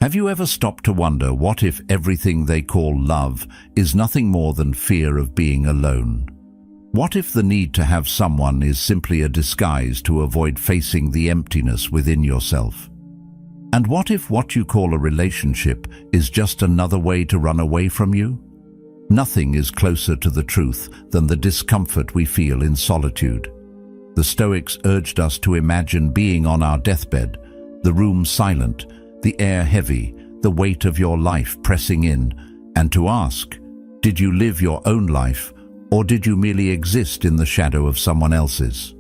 Have you ever stopped to wonder what if everything they call love is nothing more than fear of being alone? What if the need to have someone is simply a disguise to avoid facing the emptiness within yourself? And what if what you call a relationship is just another way to run away from you? Nothing is closer to the truth than the discomfort we feel in solitude. The Stoics urged us to imagine being on our deathbed, the room silent, the air heavy, the weight of your life pressing in, and to ask, did you live your own life, or did you merely exist in the shadow of someone else's?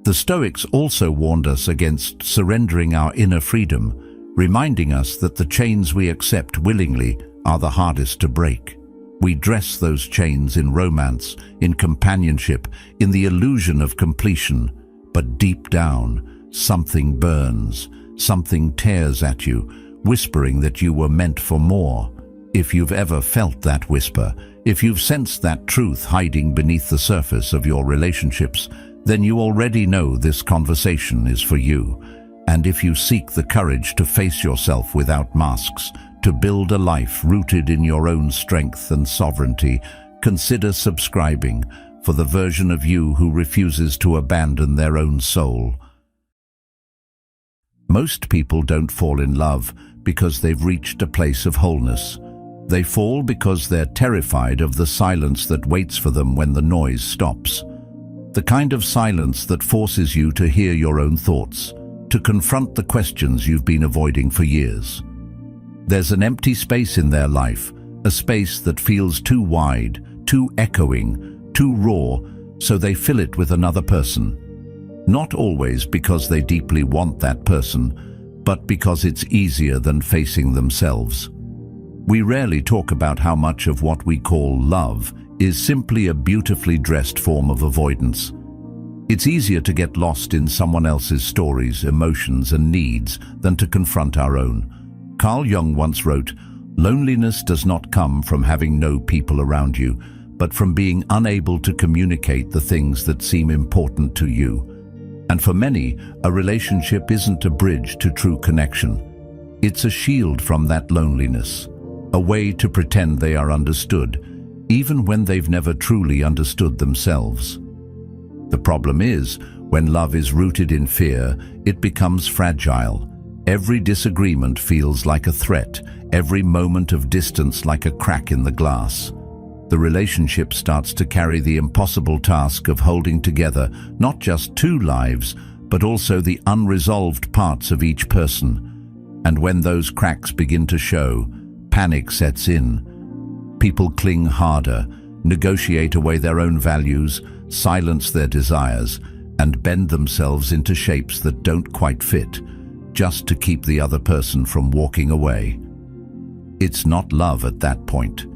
The Stoics also warned us against surrendering our inner freedom, reminding us that the chains we accept willingly are the hardest to break. We dress those chains in romance, in companionship, in the illusion of completion, but deep down, something burns, something tears at you, whispering that you were meant for more. If you've ever felt that whisper, if you've sensed that truth hiding beneath the surface of your relationships, then you already know this conversation is for you. And if you seek the courage to face yourself without masks, to build a life rooted in your own strength and sovereignty, consider subscribing for the version of you who refuses to abandon their own soul. Most people don't fall in love because they've reached a place of wholeness. They fall because they're terrified of the silence that waits for them when the noise stops. The kind of silence that forces you to hear your own thoughts, to confront the questions you've been avoiding for years. There's an empty space in their life, a space that feels too wide, too echoing, too raw, so they fill it with another person. Not always because they deeply want that person, but because it's easier than facing themselves. We rarely talk about how much of what we call love is simply a beautifully dressed form of avoidance. It's easier to get lost in someone else's stories, emotions, and needs than to confront our own. Carl Jung once wrote, "Loneliness does not come from having no people around you, but from being unable to communicate the things that seem important to you." And for many, a relationship isn't a bridge to true connection. It's a shield from that loneliness, a way to pretend they are understood, even when they've never truly understood themselves. The problem is, when love is rooted in fear, it becomes fragile. Every disagreement feels like a threat, every moment of distance like a crack in the glass. The relationship starts to carry the impossible task of holding together not just two lives, but also the unresolved parts of each person. And when those cracks begin to show, panic sets in. People cling harder, negotiate away their own values, silence their desires, and bend themselves into shapes that don't quite fit, just to keep the other person from walking away. It's not love at that point.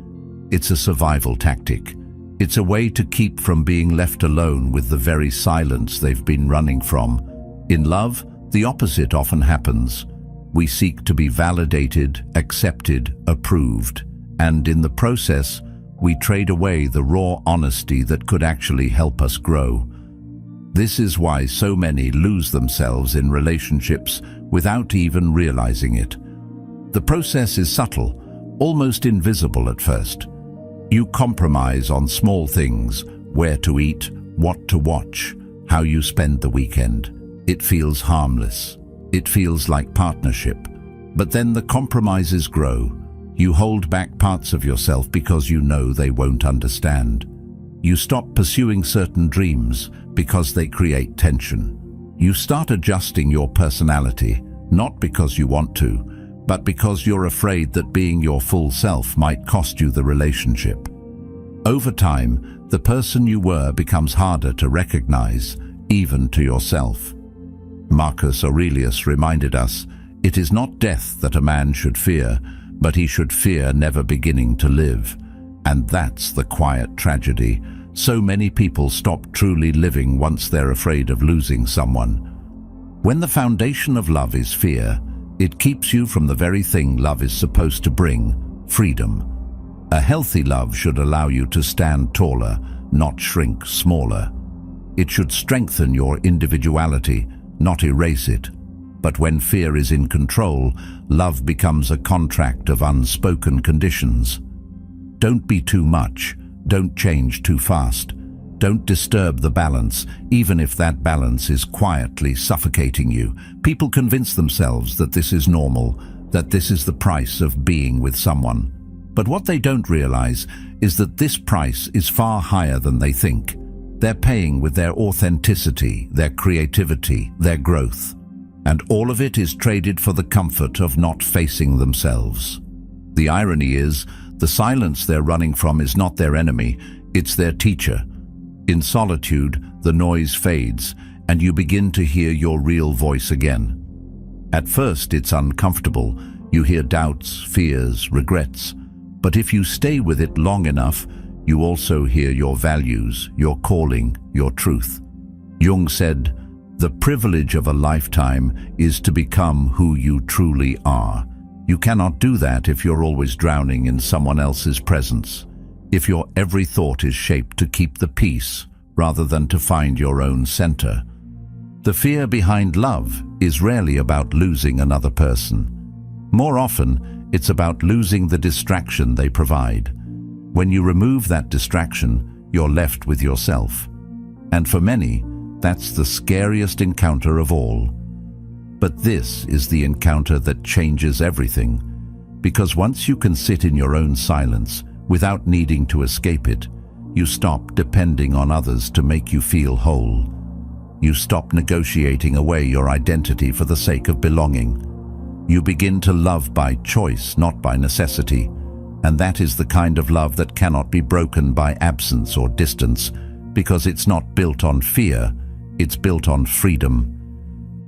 It's a survival tactic. It's a way to keep from being left alone with the very silence they've been running from. In love, the opposite often happens. We seek to be validated, accepted, approved, and in the process, we trade away the raw honesty that could actually help us grow. This is why so many lose themselves in relationships without even realizing it. The process is subtle, almost invisible at first. You compromise on small things, where to eat, what to watch, how you spend the weekend. It feels harmless. It feels like partnership. But then the compromises grow. You hold back parts of yourself because you know they won't understand. You stop pursuing certain dreams because they create tension. You start adjusting your personality, not because you want to, but because you're afraid that being your full self might cost you the relationship. Over time, the person you were becomes harder to recognize, even to yourself. Marcus Aurelius reminded us, "It is not death that a man should fear, but he should fear never beginning to live." And that's the quiet tragedy. So many people stop truly living once they're afraid of losing someone. When the foundation of love is fear, it keeps you from the very thing love is supposed to bring, freedom. A healthy love should allow you to stand taller, not shrink smaller. It should strengthen your individuality, not erase it. But when fear is in control, love becomes a contract of unspoken conditions. Don't be too much. Don't change too fast. Don't disturb the balance, even if that balance is quietly suffocating you. People convince themselves that this is normal, that this is the price of being with someone. But what they don't realize is that this price is far higher than they think. They're paying with their authenticity, their creativity, their growth. And all of it is traded for the comfort of not facing themselves. The irony is, the silence they're running from is not their enemy, it's their teacher. In solitude, the noise fades, and you begin to hear your real voice again. At first, it's uncomfortable. You hear doubts, fears, regrets. But if you stay with it long enough, you also hear your values, your calling, your truth. Jung said, "The privilege of a lifetime is to become who you truly are." You cannot do that if you're always drowning in someone else's presence, if your every thought is shaped to keep the peace rather than to find your own center. The fear behind love is rarely about losing another person. More often, it's about losing the distraction they provide. When you remove that distraction, you're left with yourself. And for many, that's the scariest encounter of all. But this is the encounter that changes everything, because once you can sit in your own silence without needing to escape it, you stop depending on others to make you feel whole. You stop negotiating away your identity for the sake of belonging. You begin to love by choice, not by necessity, and that is the kind of love that cannot be broken by absence or distance, because it's not built on fear, it's built on freedom.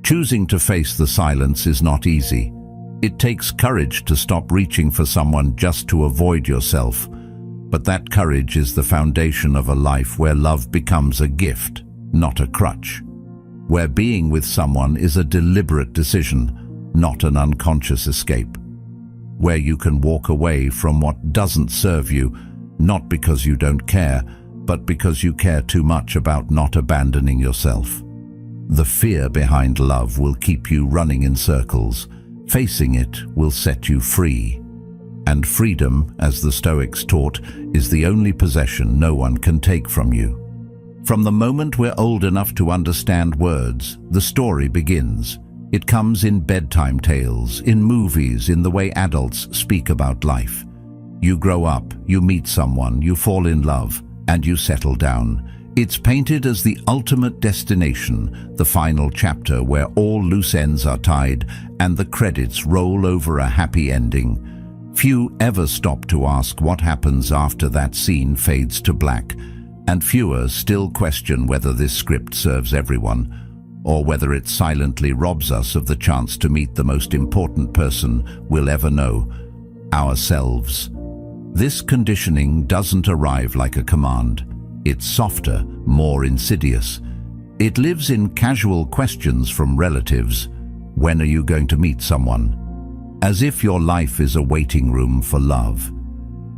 Choosing to face the silence is not easy. It takes courage to stop reaching for someone just to avoid yourself. But that courage is the foundation of a life where love becomes a gift, not a crutch. Where being with someone is a deliberate decision, not an unconscious escape. Where you can walk away from what doesn't serve you, not because you don't care, but because you care too much about not abandoning yourself. The fear behind love will keep you running in circles. Facing it will set you free. And freedom, as the Stoics taught, is the only possession no one can take from you. From the moment we're old enough to understand words, the story begins. It comes in bedtime tales, in movies, in the way adults speak about life. You grow up, you meet someone, you fall in love, and you settle down. It's painted as the ultimate destination, the final chapter where all loose ends are tied and the credits roll over a happy ending. Few ever stop to ask what happens after that scene fades to black, and fewer still question whether this script serves everyone, or whether it silently robs us of the chance to meet the most important person we'll ever know, ourselves. This conditioning doesn't arrive like a command. It's softer, more insidious. It lives in casual questions from relatives. When are you going to meet someone? As if your life is a waiting room for love.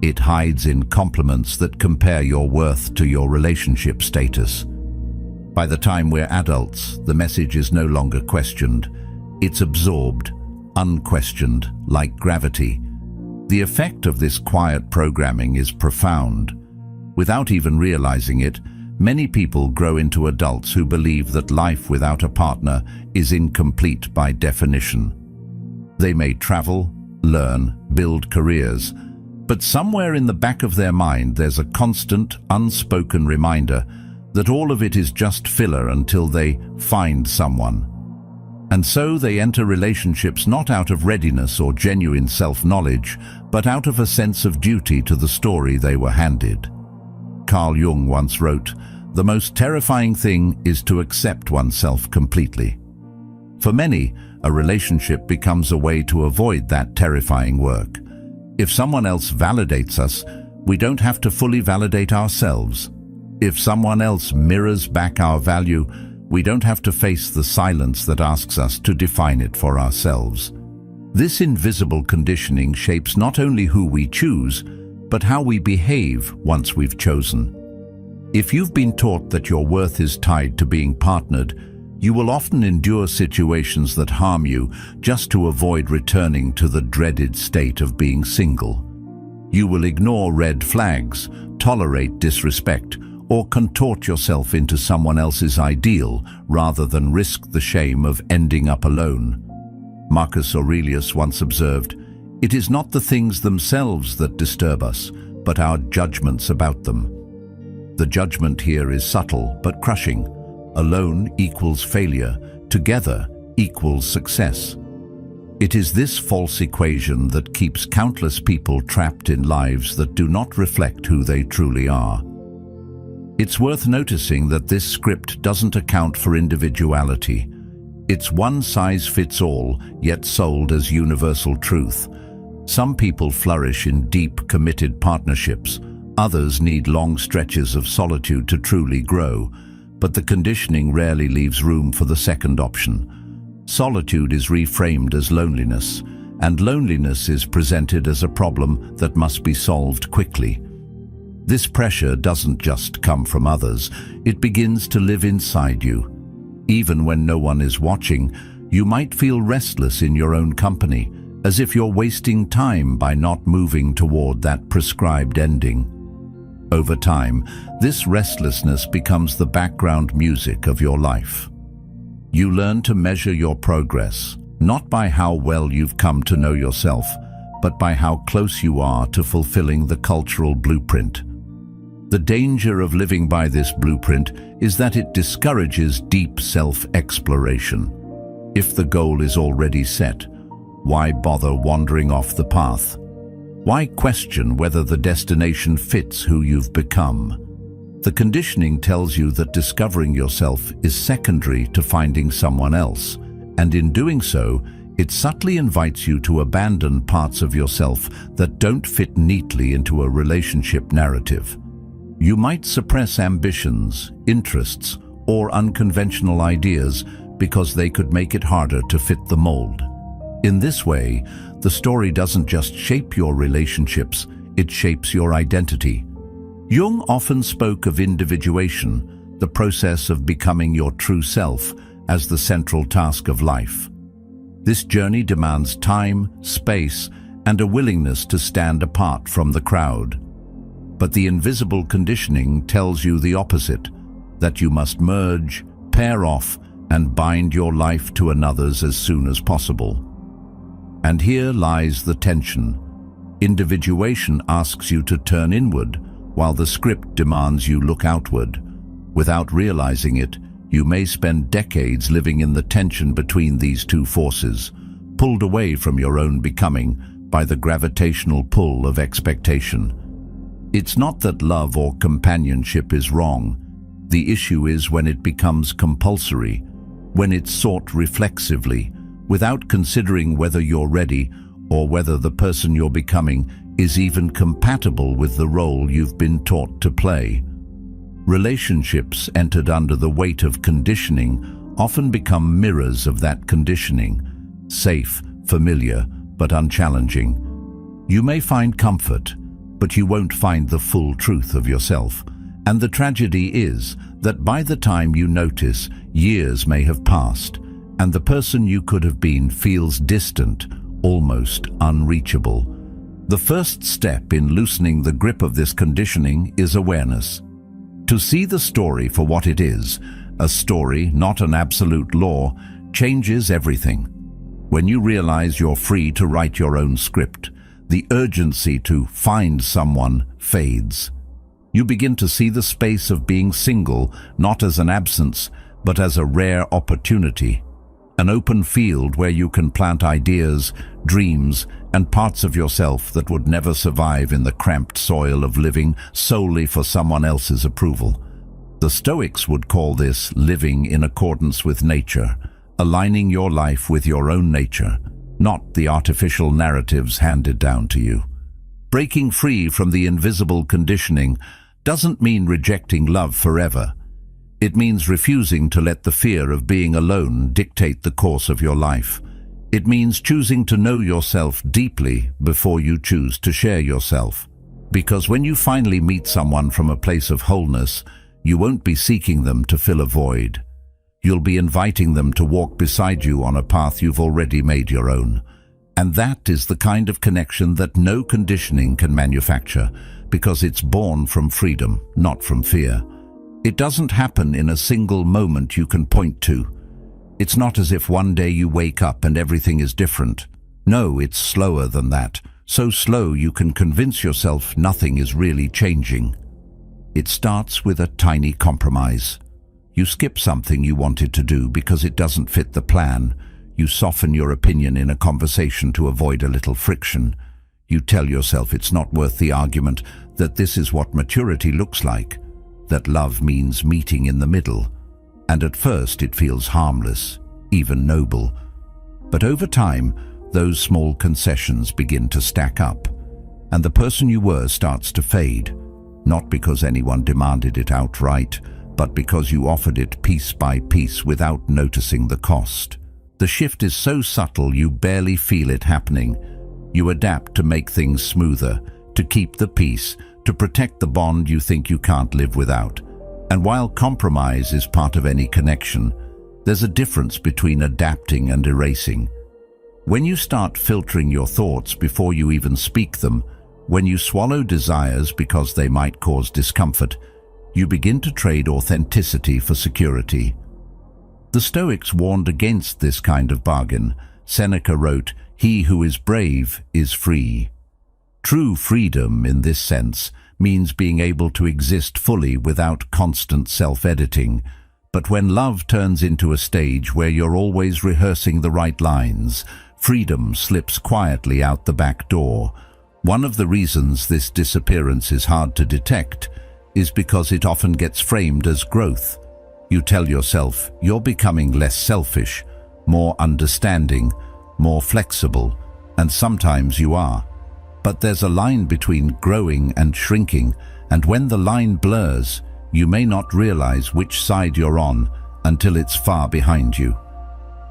It hides in compliments that compare your worth to your relationship status. By the time we're adults, the message is no longer questioned. It's absorbed, unquestioned, like gravity. The effect of this quiet programming is profound. Without even realizing it, many people grow into adults who believe that life without a partner is incomplete by definition. They may travel, learn, build careers, but somewhere in the back of their mind there's a constant, unspoken reminder that all of it is just filler until they find someone. And so they enter relationships not out of readiness or genuine self-knowledge, but out of a sense of duty to the story they were handed. Carl Jung once wrote, "The most terrifying thing is to accept oneself completely." For many, a relationship becomes a way to avoid that terrifying work. If someone else validates us, we don't have to fully validate ourselves. If someone else mirrors back our value, we don't have to face the silence that asks us to define it for ourselves. This invisible conditioning shapes not only who we choose, but how we behave once we've chosen. If you've been taught that your worth is tied to being partnered, You will often endure situations that harm you just to avoid returning to the dreaded state of being single. You will ignore red flags, tolerate disrespect, or contort yourself into someone else's ideal rather than risk the shame of ending up alone. Marcus Aurelius once observed, "It is not the things themselves that disturb us, but our judgments about them." The judgment here is subtle but crushing. Alone equals failure, together equals success. It is this false equation that keeps countless people trapped in lives that do not reflect who they truly are. It's worth noticing that this script doesn't account for individuality. It's one size fits all, yet sold as universal truth. Some people flourish in deep, committed partnerships. Others need long stretches of solitude to truly grow. But the conditioning rarely leaves room for the second option. Solitude is reframed as loneliness, and loneliness is presented as a problem that must be solved quickly. This pressure doesn't just come from others, it begins to live inside you. Even when no one is watching, you might feel restless in your own company, as if you're wasting time by not moving toward that prescribed ending. Over time, this restlessness becomes the background music of your life. You learn to measure your progress, not by how well you've come to know yourself, but by how close you are to fulfilling the cultural blueprint. The danger of living by this blueprint is that it discourages deep self-exploration. If the goal is already set, why bother wandering off the path? Why question whether the destination fits who you've become? The conditioning tells you that discovering yourself is secondary to finding someone else, and in doing so, it subtly invites you to abandon parts of yourself that don't fit neatly into a relationship narrative. You might suppress ambitions, interests, or unconventional ideas because they could make it harder to fit the mold. In this way, the story doesn't just shape your relationships, it shapes your identity. Jung often spoke of individuation, the process of becoming your true self, as the central task of life. This journey demands time, space, and a willingness to stand apart from the crowd. But the invisible conditioning tells you the opposite, that you must merge, pair off, and bind your life to another's as soon as possible. And here lies the tension. Individuation asks you to turn inward, while the script demands you look outward. Without realizing it, you may spend decades living in the tension between these two forces, pulled away from your own becoming by the gravitational pull of expectation. It's not that love or companionship is wrong. The issue is when it becomes compulsory, when it's sought reflexively, without considering whether you're ready or whether the person you're becoming is even compatible with the role you've been taught to play. Relationships entered under the weight of conditioning often become mirrors of that conditioning, safe, familiar, but unchallenging. You may find comfort, but you won't find the full truth of yourself. And the tragedy is that by the time you notice, years may have passed, and the person you could have been feels distant, almost unreachable. The first step in loosening the grip of this conditioning is awareness. To see the story for what it is, a story, not an absolute law, changes everything. When you realize you're free to write your own script, the urgency to find someone fades. You begin to see the space of being single not as an absence, but as a rare opportunity. An open field where you can plant ideas, dreams, and parts of yourself that would never survive in the cramped soil of living solely for someone else's approval. The Stoics would call this living in accordance with nature, aligning your life with your own nature, not the artificial narratives handed down to you. Breaking free from the invisible conditioning doesn't mean rejecting love forever. It means refusing to let the fear of being alone dictate the course of your life. It means choosing to know yourself deeply before you choose to share yourself. Because when you finally meet someone from a place of wholeness, you won't be seeking them to fill a void. You'll be inviting them to walk beside you on a path you've already made your own. And that is the kind of connection that no conditioning can manufacture, because it's born from freedom, not from fear. It doesn't happen in a single moment you can point to. It's not as if one day you wake up and everything is different. No, it's slower than that. So slow you can convince yourself nothing is really changing. It starts with a tiny compromise. You skip something you wanted to do because it doesn't fit the plan. You soften your opinion in a conversation to avoid a little friction. You tell yourself it's not worth the argument, that this is what maturity looks like, that love means meeting in the middle. And at first it feels harmless, even noble. But over time, those small concessions begin to stack up, and the person you were starts to fade, not because anyone demanded it outright, but because you offered it piece by piece without noticing the cost. The shift is so subtle you barely feel it happening. You adapt to make things smoother, to keep the peace, to protect the bond you think you can't live without. And while compromise is part of any connection, there's a difference between adapting and erasing. When you start filtering your thoughts before you even speak them, when you swallow desires because they might cause discomfort, you begin to trade authenticity for security. The Stoics warned against this kind of bargain. Seneca wrote, "He who is brave is free." True freedom, in this sense, means being able to exist fully without constant self-editing. But when love turns into a stage where you're always rehearsing the right lines, freedom slips quietly out the back door. One of the reasons this disappearance is hard to detect is because it often gets framed as growth. You tell yourself you're becoming less selfish, more understanding, more flexible, and sometimes you are. But there's a line between growing and shrinking, and when the line blurs, you may not realize which side you're on until it's far behind you.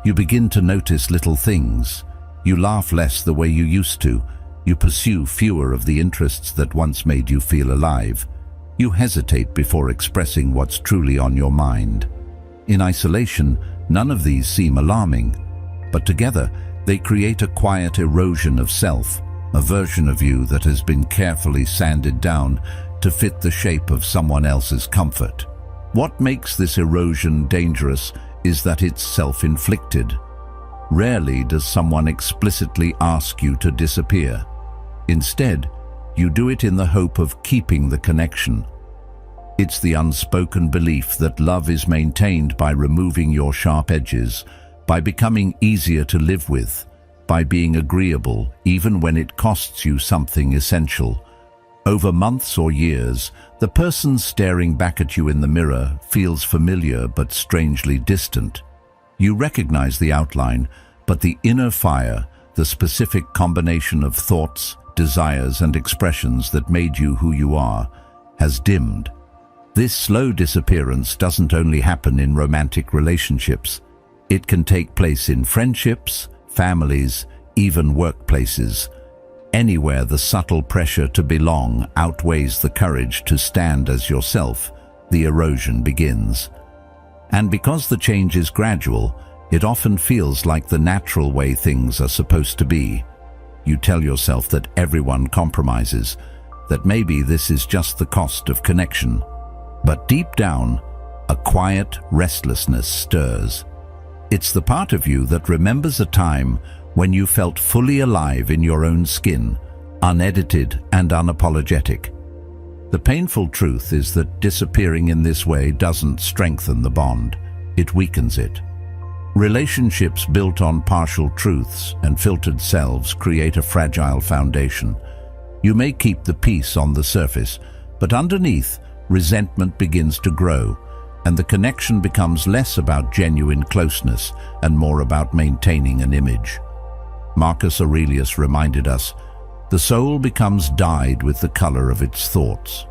You begin to notice little things. You laugh less the way you used to. You pursue fewer of the interests that once made you feel alive. You hesitate before expressing what's truly on your mind. In isolation, none of these seem alarming, but together they create a quiet erosion of self, a version of you that has been carefully sanded down to fit the shape of someone else's comfort. What makes this erosion dangerous is that it's self-inflicted. Rarely does someone explicitly ask you to disappear. Instead, you do it in the hope of keeping the connection. It's the unspoken belief that love is maintained by removing your sharp edges, by becoming easier to live with, by being agreeable even when it costs you something essential. Over months or years, the person staring back at you in the mirror feels familiar but strangely distant. You recognize the outline, but the inner fire, the specific combination of thoughts, desires, and expressions that made you who you are, has dimmed. This slow disappearance doesn't only happen in romantic relationships. It can take place in friendships, families, even workplaces. Anywhere the subtle pressure to belong outweighs the courage to stand as yourself, the erosion begins. And because the change is gradual, it often feels like the natural way things are supposed to be. You tell yourself that everyone compromises, that maybe this is just the cost of connection. But deep down, a quiet restlessness stirs. It's the part of you that remembers a time when you felt fully alive in your own skin, unedited and unapologetic. The painful truth is that disappearing in this way doesn't strengthen the bond, it weakens it. Relationships built on partial truths and filtered selves create a fragile foundation. You may keep the peace on the surface, but underneath, resentment begins to grow, and the connection becomes less about genuine closeness and more about maintaining an image. Marcus Aurelius reminded us, "The soul becomes dyed with the color of its thoughts."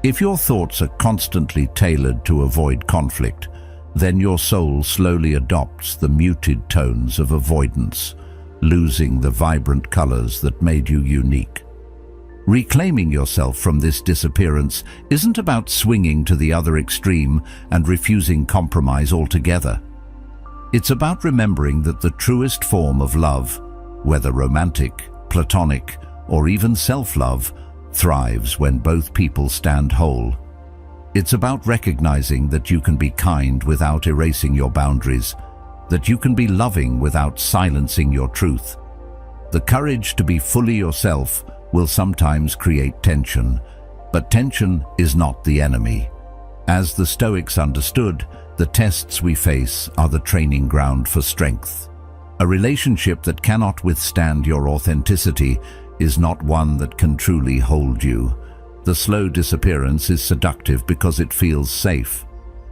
If your thoughts are constantly tailored to avoid conflict, then your soul slowly adopts the muted tones of avoidance, losing the vibrant colors that made you unique. Reclaiming yourself from this disappearance isn't about swinging to the other extreme and refusing compromise altogether. It's about remembering that the truest form of love, whether romantic, platonic, or even self-love, thrives when both people stand whole. It's about recognizing that you can be kind without erasing your boundaries, that you can be loving without silencing your truth. The courage to be fully yourself will sometimes create tension, but tension is not the enemy. As the Stoics understood, the tests we face are the training ground for strength. A relationship that cannot withstand your authenticity is not one that can truly hold you. The slow disappearance is seductive because it feels safe.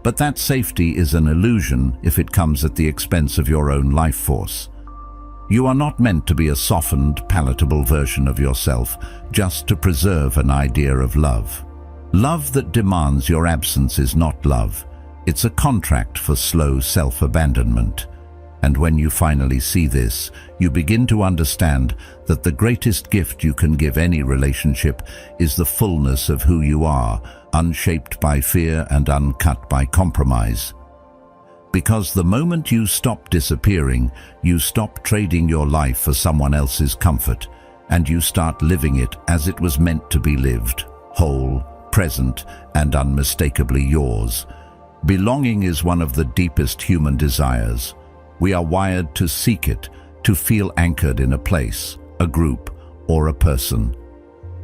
But that safety is an illusion if it comes at the expense of your own life force. You are not meant to be a softened, palatable version of yourself just to preserve an idea of love. Love that demands your absence is not love. It's a contract for slow self-abandonment. And when you finally see this, you begin to understand that the greatest gift you can give any relationship is the fullness of who you are, unshaped by fear and uncut by compromise. Because the moment you stop disappearing, you stop trading your life for someone else's comfort, and you start living it as it was meant to be lived, whole, present, and unmistakably yours. Belonging is one of the deepest human desires. We are wired to seek it, to feel anchored in a place, a group, or a person.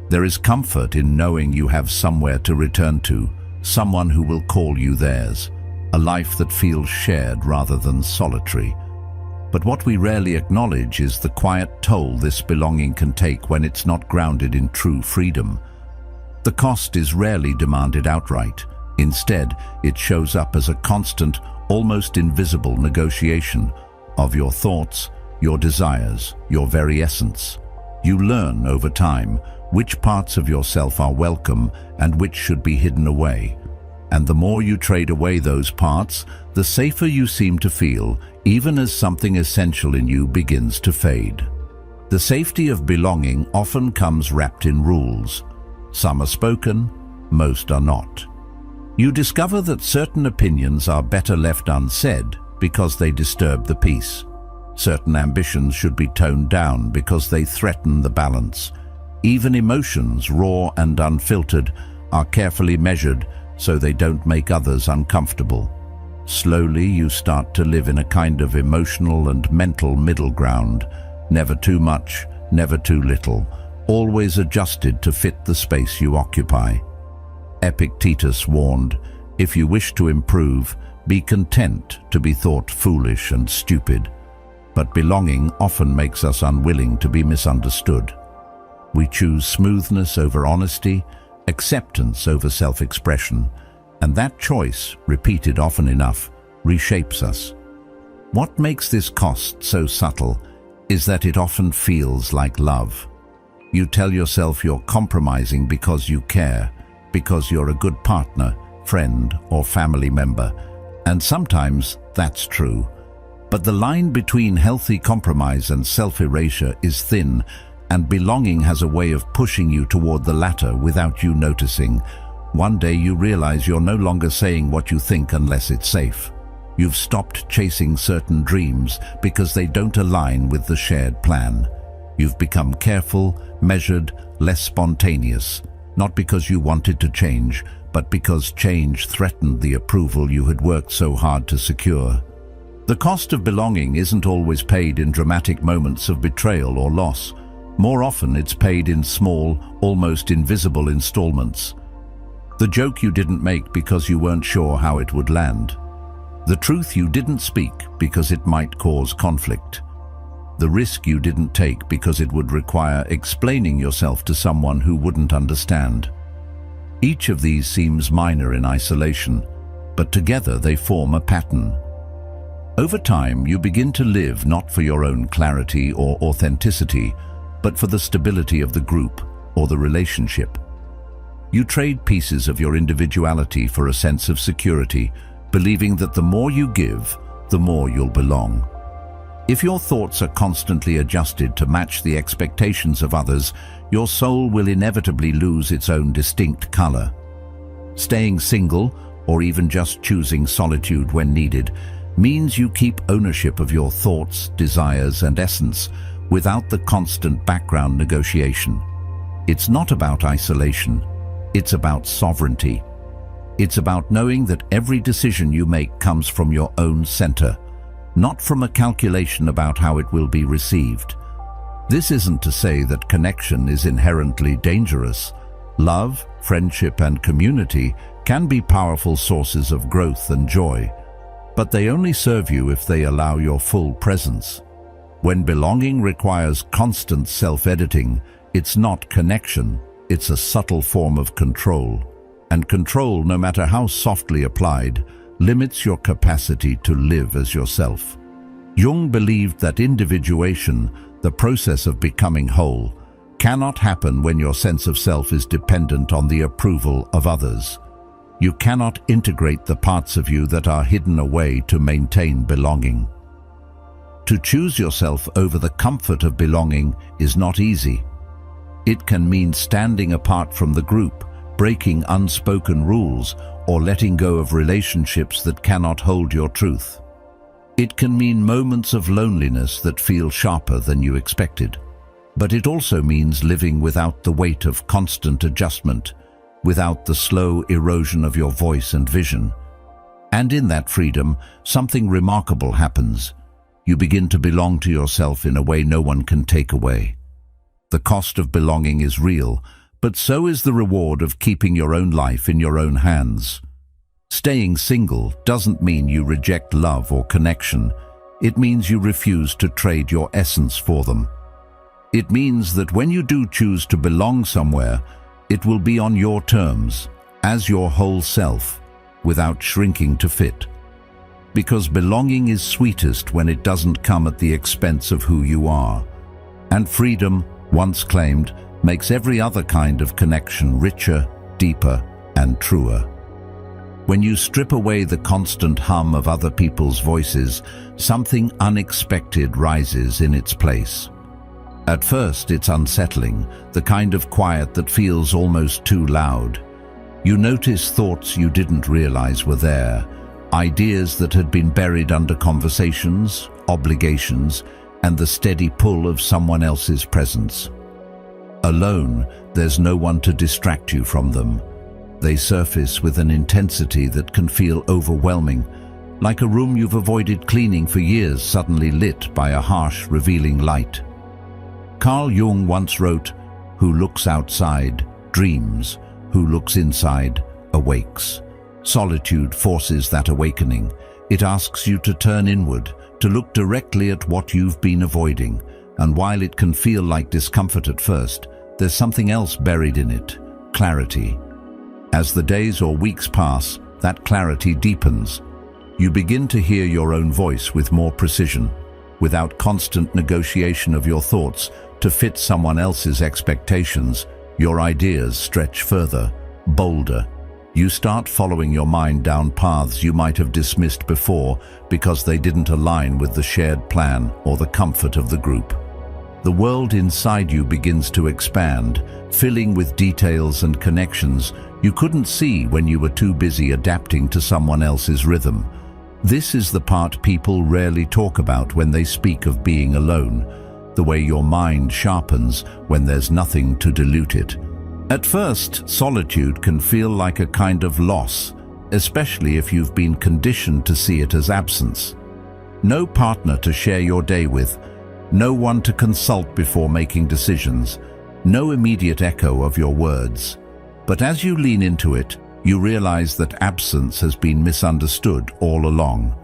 There is comfort in knowing you have somewhere to return to, someone who will call you theirs, a life that feels shared rather than solitary. But what we rarely acknowledge is the quiet toll this belonging can take when it's not grounded in true freedom. The cost is rarely demanded outright. Instead, it shows up as a constant, almost invisible negotiation of your thoughts, your desires, your very essence. You learn over time which parts of yourself are welcome and which should be hidden away. And the more you trade away those parts, the safer you seem to feel, even as something essential in you begins to fade. The safety of belonging often comes wrapped in rules. Some are spoken, most are not. You discover that certain opinions are better left unsaid because they disturb the peace. Certain ambitions should be toned down because they threaten the balance. Even emotions, raw and unfiltered, are carefully measured so they don't make others uncomfortable. Slowly, you start to live in a kind of emotional and mental middle ground, never too much, never too little, always adjusted to fit the space you occupy. Epictetus warned, "If you wish to improve, be content to be thought foolish and stupid." But belonging often makes us unwilling to be misunderstood. We choose smoothness over honesty, acceptance over self-expression, and that choice, repeated often enough, reshapes us. What makes this cost so subtle is that it often feels like love. You tell yourself you're compromising because you care, because you're a good partner, friend, or family member, and sometimes that's true. But the line between healthy compromise and self-erasure is thin, and belonging has a way of pushing you toward the latter without you noticing. One day you realize you're no longer saying what you think unless it's safe. You've stopped chasing certain dreams because they don't align with the shared plan. You've become careful, measured, less spontaneous, not because you wanted to change, but because change threatened the approval you had worked so hard to secure. The cost of belonging isn't always paid in dramatic moments of betrayal or loss. More often it's paid in small, almost invisible installments. The joke you didn't make because you weren't sure how it would land. The truth you didn't speak because it might cause conflict. The risk you didn't take because it would require explaining yourself to someone who wouldn't understand. Each of these seems minor in isolation, but together they form a pattern. Over time, you begin to live not for your own clarity or authenticity, but for the stability of the group or the relationship. You trade pieces of your individuality for a sense of security, believing that the more you give, the more you'll belong. If your thoughts are constantly adjusted to match the expectations of others, your soul will inevitably lose its own distinct color. Staying single, or even just choosing solitude when needed, means you keep ownership of your thoughts, desires, and essence without the constant background negotiation. It's not about isolation, it's about sovereignty. It's about knowing that every decision you make comes from your own center, not from a calculation about how it will be received. This isn't to say that connection is inherently dangerous. Love, friendship, and community can be powerful sources of growth and joy, but they only serve you if they allow your full presence. When belonging requires constant self-editing, it's not connection, it's a subtle form of control. And control, no matter how softly applied, limits your capacity to live as yourself. Jung believed that individuation, the process of becoming whole, cannot happen when your sense of self is dependent on the approval of others. You cannot integrate the parts of you that are hidden away to maintain belonging. To choose yourself over the comfort of belonging is not easy. It can mean standing apart from the group, breaking unspoken rules, or letting go of relationships that cannot hold your truth. It can mean moments of loneliness that feel sharper than you expected. But it also means living without the weight of constant adjustment, without the slow erosion of your voice and vision. And in that freedom, something remarkable happens. You begin to belong to yourself in a way no one can take away. The cost of belonging is real, but so is the reward of keeping your own life in your own hands. Staying single doesn't mean you reject love or connection. It means you refuse to trade your essence for them. It means that when you do choose to belong somewhere, it will be on your terms, as your whole self, without shrinking to fit. Because belonging is sweetest when it doesn't come at the expense of who you are. And freedom, once claimed, makes every other kind of connection richer, deeper, and truer. When you strip away the constant hum of other people's voices, something unexpected rises in its place. At first, it's unsettling, the kind of quiet that feels almost too loud. You notice thoughts you didn't realize were there, ideas that had been buried under conversations, obligations, and the steady pull of someone else's presence. Alone, there's no one to distract you from them. They surface with an intensity that can feel overwhelming, like a room you've avoided cleaning for years suddenly lit by a harsh, revealing light. Carl Jung once wrote, "Who looks outside, dreams. Who looks inside, awakes." Solitude forces that awakening. It asks you to turn inward, to look directly at what you've been avoiding. And while it can feel like discomfort at first, there's something else buried in it: clarity. As the days or weeks pass, that clarity deepens. You begin to hear your own voice with more precision, without constant negotiation of your thoughts to fit someone else's expectations. Your ideas stretch further, bolder. You start following your mind down paths you might have dismissed before because they didn't align with the shared plan or the comfort of the group. The world inside you begins to expand, filling with details and connections you couldn't see when you were too busy adapting to someone else's rhythm. This is the part people rarely talk about when they speak of being alone, the way your mind sharpens when there's nothing to dilute it. At first, solitude can feel like a kind of loss, especially if you've been conditioned to see it as absence. No partner to share your day with, no one to consult before making decisions, no immediate echo of your words. But as you lean into it, you realize that absence has been misunderstood all along.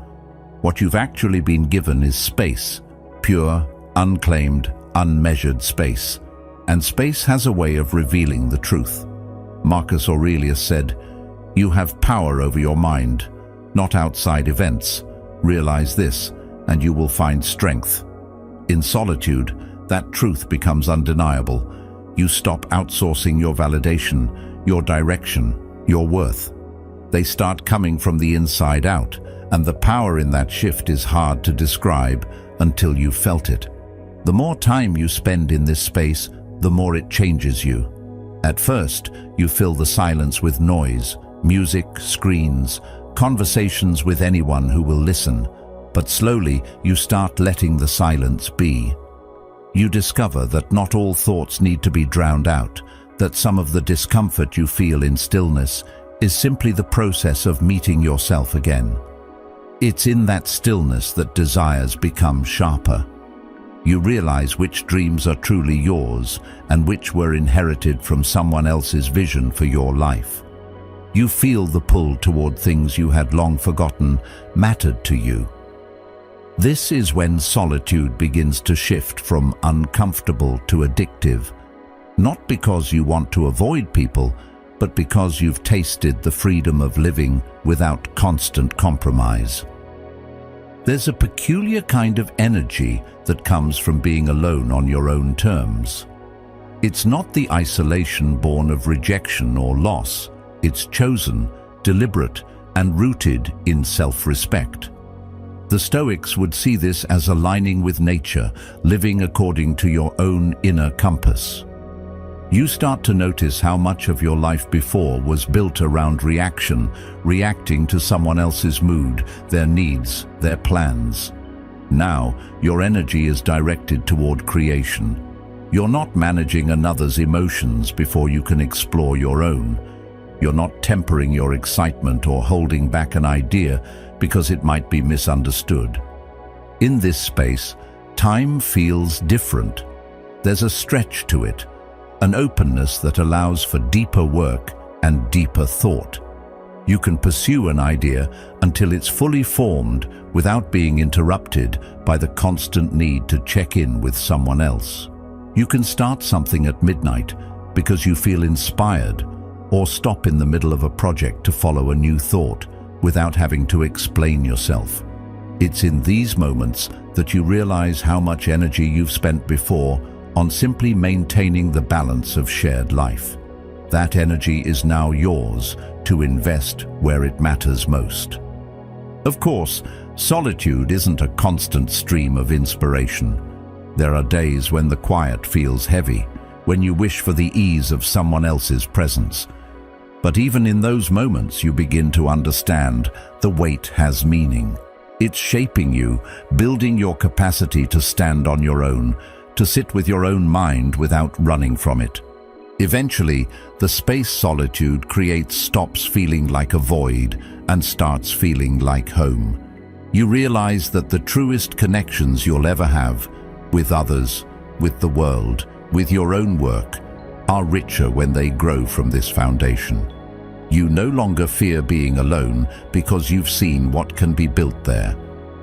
What you've actually been given is space, pure, unclaimed, unmeasured space. And space has a way of revealing the truth. Marcus Aurelius said, "You have power over your mind, not outside events. Realize this, and you will find strength." In solitude, that truth becomes undeniable. You stop outsourcing your validation, your direction, your worth. They start coming from the inside out, and the power in that shift is hard to describe until you've felt it. The more time you spend in this space, the more it changes you. At first, you fill the silence with noise, music, screens, conversations with anyone who will listen, but slowly you start letting the silence be. You discover that not all thoughts need to be drowned out, that some of the discomfort you feel in stillness is simply the process of meeting yourself again. It's in that stillness that desires become sharper. You realize which dreams are truly yours and which were inherited from someone else's vision for your life. You feel the pull toward things you had long forgotten mattered to you. This is when solitude begins to shift from uncomfortable to addictive, not because you want to avoid people, but because you've tasted the freedom of living without constant compromise. There's a peculiar kind of energy that comes from being alone on your own terms. It's not the isolation born of rejection or loss. It's chosen, deliberate, and rooted in self-respect. The Stoics would see this as aligning with nature, living according to your own inner compass. You start to notice how much of your life before was built around reacting to someone else's mood, their needs, their plans. Now, your energy is directed toward creation. You're not managing another's emotions before you can explore your own. You're not tempering your excitement or holding back an idea because it might be misunderstood. In this space, time feels different. There's a stretch to it, an openness that allows for deeper work and deeper thought. You can pursue an idea until it's fully formed without being interrupted by the constant need to check in with someone else. You can start something at midnight because you feel inspired, or stop in the middle of a project to follow a new thought without having to explain yourself. It's in these moments that you realize how much energy you've spent before on simply maintaining the balance of shared life. That energy is now yours to invest where it matters most. Of course, solitude isn't a constant stream of inspiration. There are days when the quiet feels heavy, when you wish for the ease of someone else's presence. But even in those moments, you begin to understand the weight has meaning. It's shaping you, building your capacity to stand on your own, to sit with your own mind without running from it. Eventually, the space solitude creates stops feeling like a void and starts feeling like home. You realize that the truest connections you'll ever have, with others, with the world, with your own work, are richer when they grow from this foundation. You no longer fear being alone because you've seen what can be built there.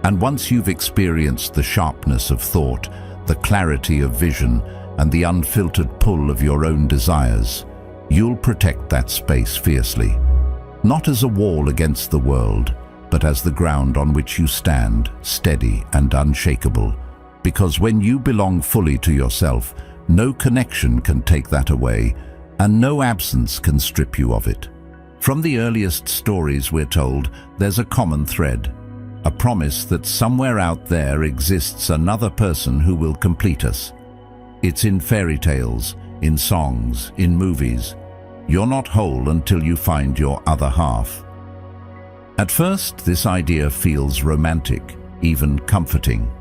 And once you've experienced the sharpness of thought, the clarity of vision, and the unfiltered pull of your own desires, you'll protect that space fiercely. Not as a wall against the world, but as the ground on which you stand, steady and unshakable. Because when you belong fully to yourself, no connection can take that away, and no absence can strip you of it. From the earliest stories we're told, there's a common thread. A promise that somewhere out there exists another person who will complete us. It's in fairy tales, in songs, in movies. You're not whole until you find your other half. At first, this idea feels romantic, even comforting.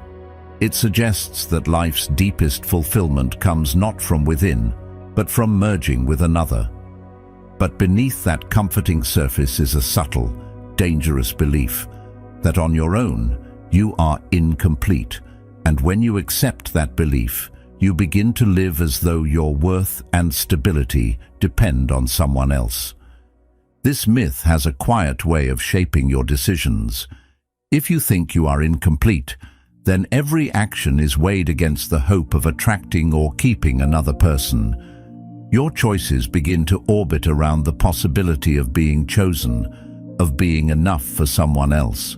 It suggests that life's deepest fulfillment comes not from within, but from merging with another. But beneath that comforting surface is a subtle, dangerous belief that on your own, you are incomplete, and when you accept that belief, you begin to live as though your worth and stability depend on someone else. This myth has a quiet way of shaping your decisions. If you think you are incomplete, then every action is weighed against the hope of attracting or keeping another person. Your choices begin to orbit around the possibility of being chosen, of being enough for someone else.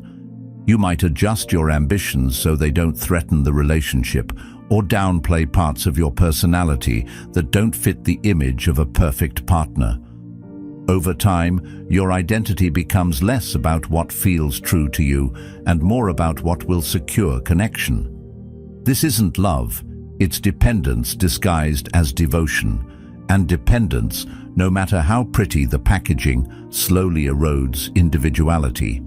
You might adjust your ambitions so they don't threaten the relationship, or downplay parts of your personality that don't fit the image of a perfect partner. Over time, your identity becomes less about what feels true to you and more about what will secure connection. This isn't love, it's dependence disguised as devotion. And dependence, no matter how pretty the packaging, slowly erodes individuality.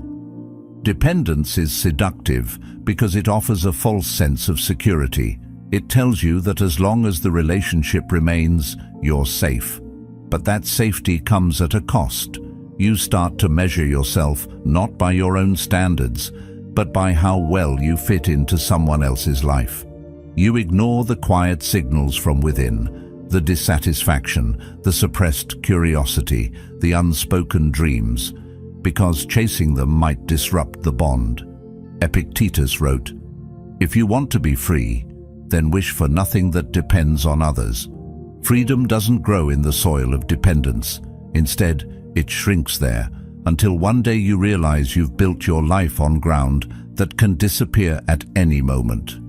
Dependence is seductive because it offers a false sense of security. It tells you that as long as the relationship remains, you're safe. But that safety comes at a cost. You start to measure yourself not by your own standards, but by how well you fit into someone else's life. You ignore the quiet signals from within, the dissatisfaction, the suppressed curiosity, the unspoken dreams, because chasing them might disrupt the bond. Epictetus wrote, "If you want to be free, then wish for nothing that depends on others." Freedom doesn't grow in the soil of dependence. Instead, it shrinks there, until one day you realize you've built your life on ground that can disappear at any moment.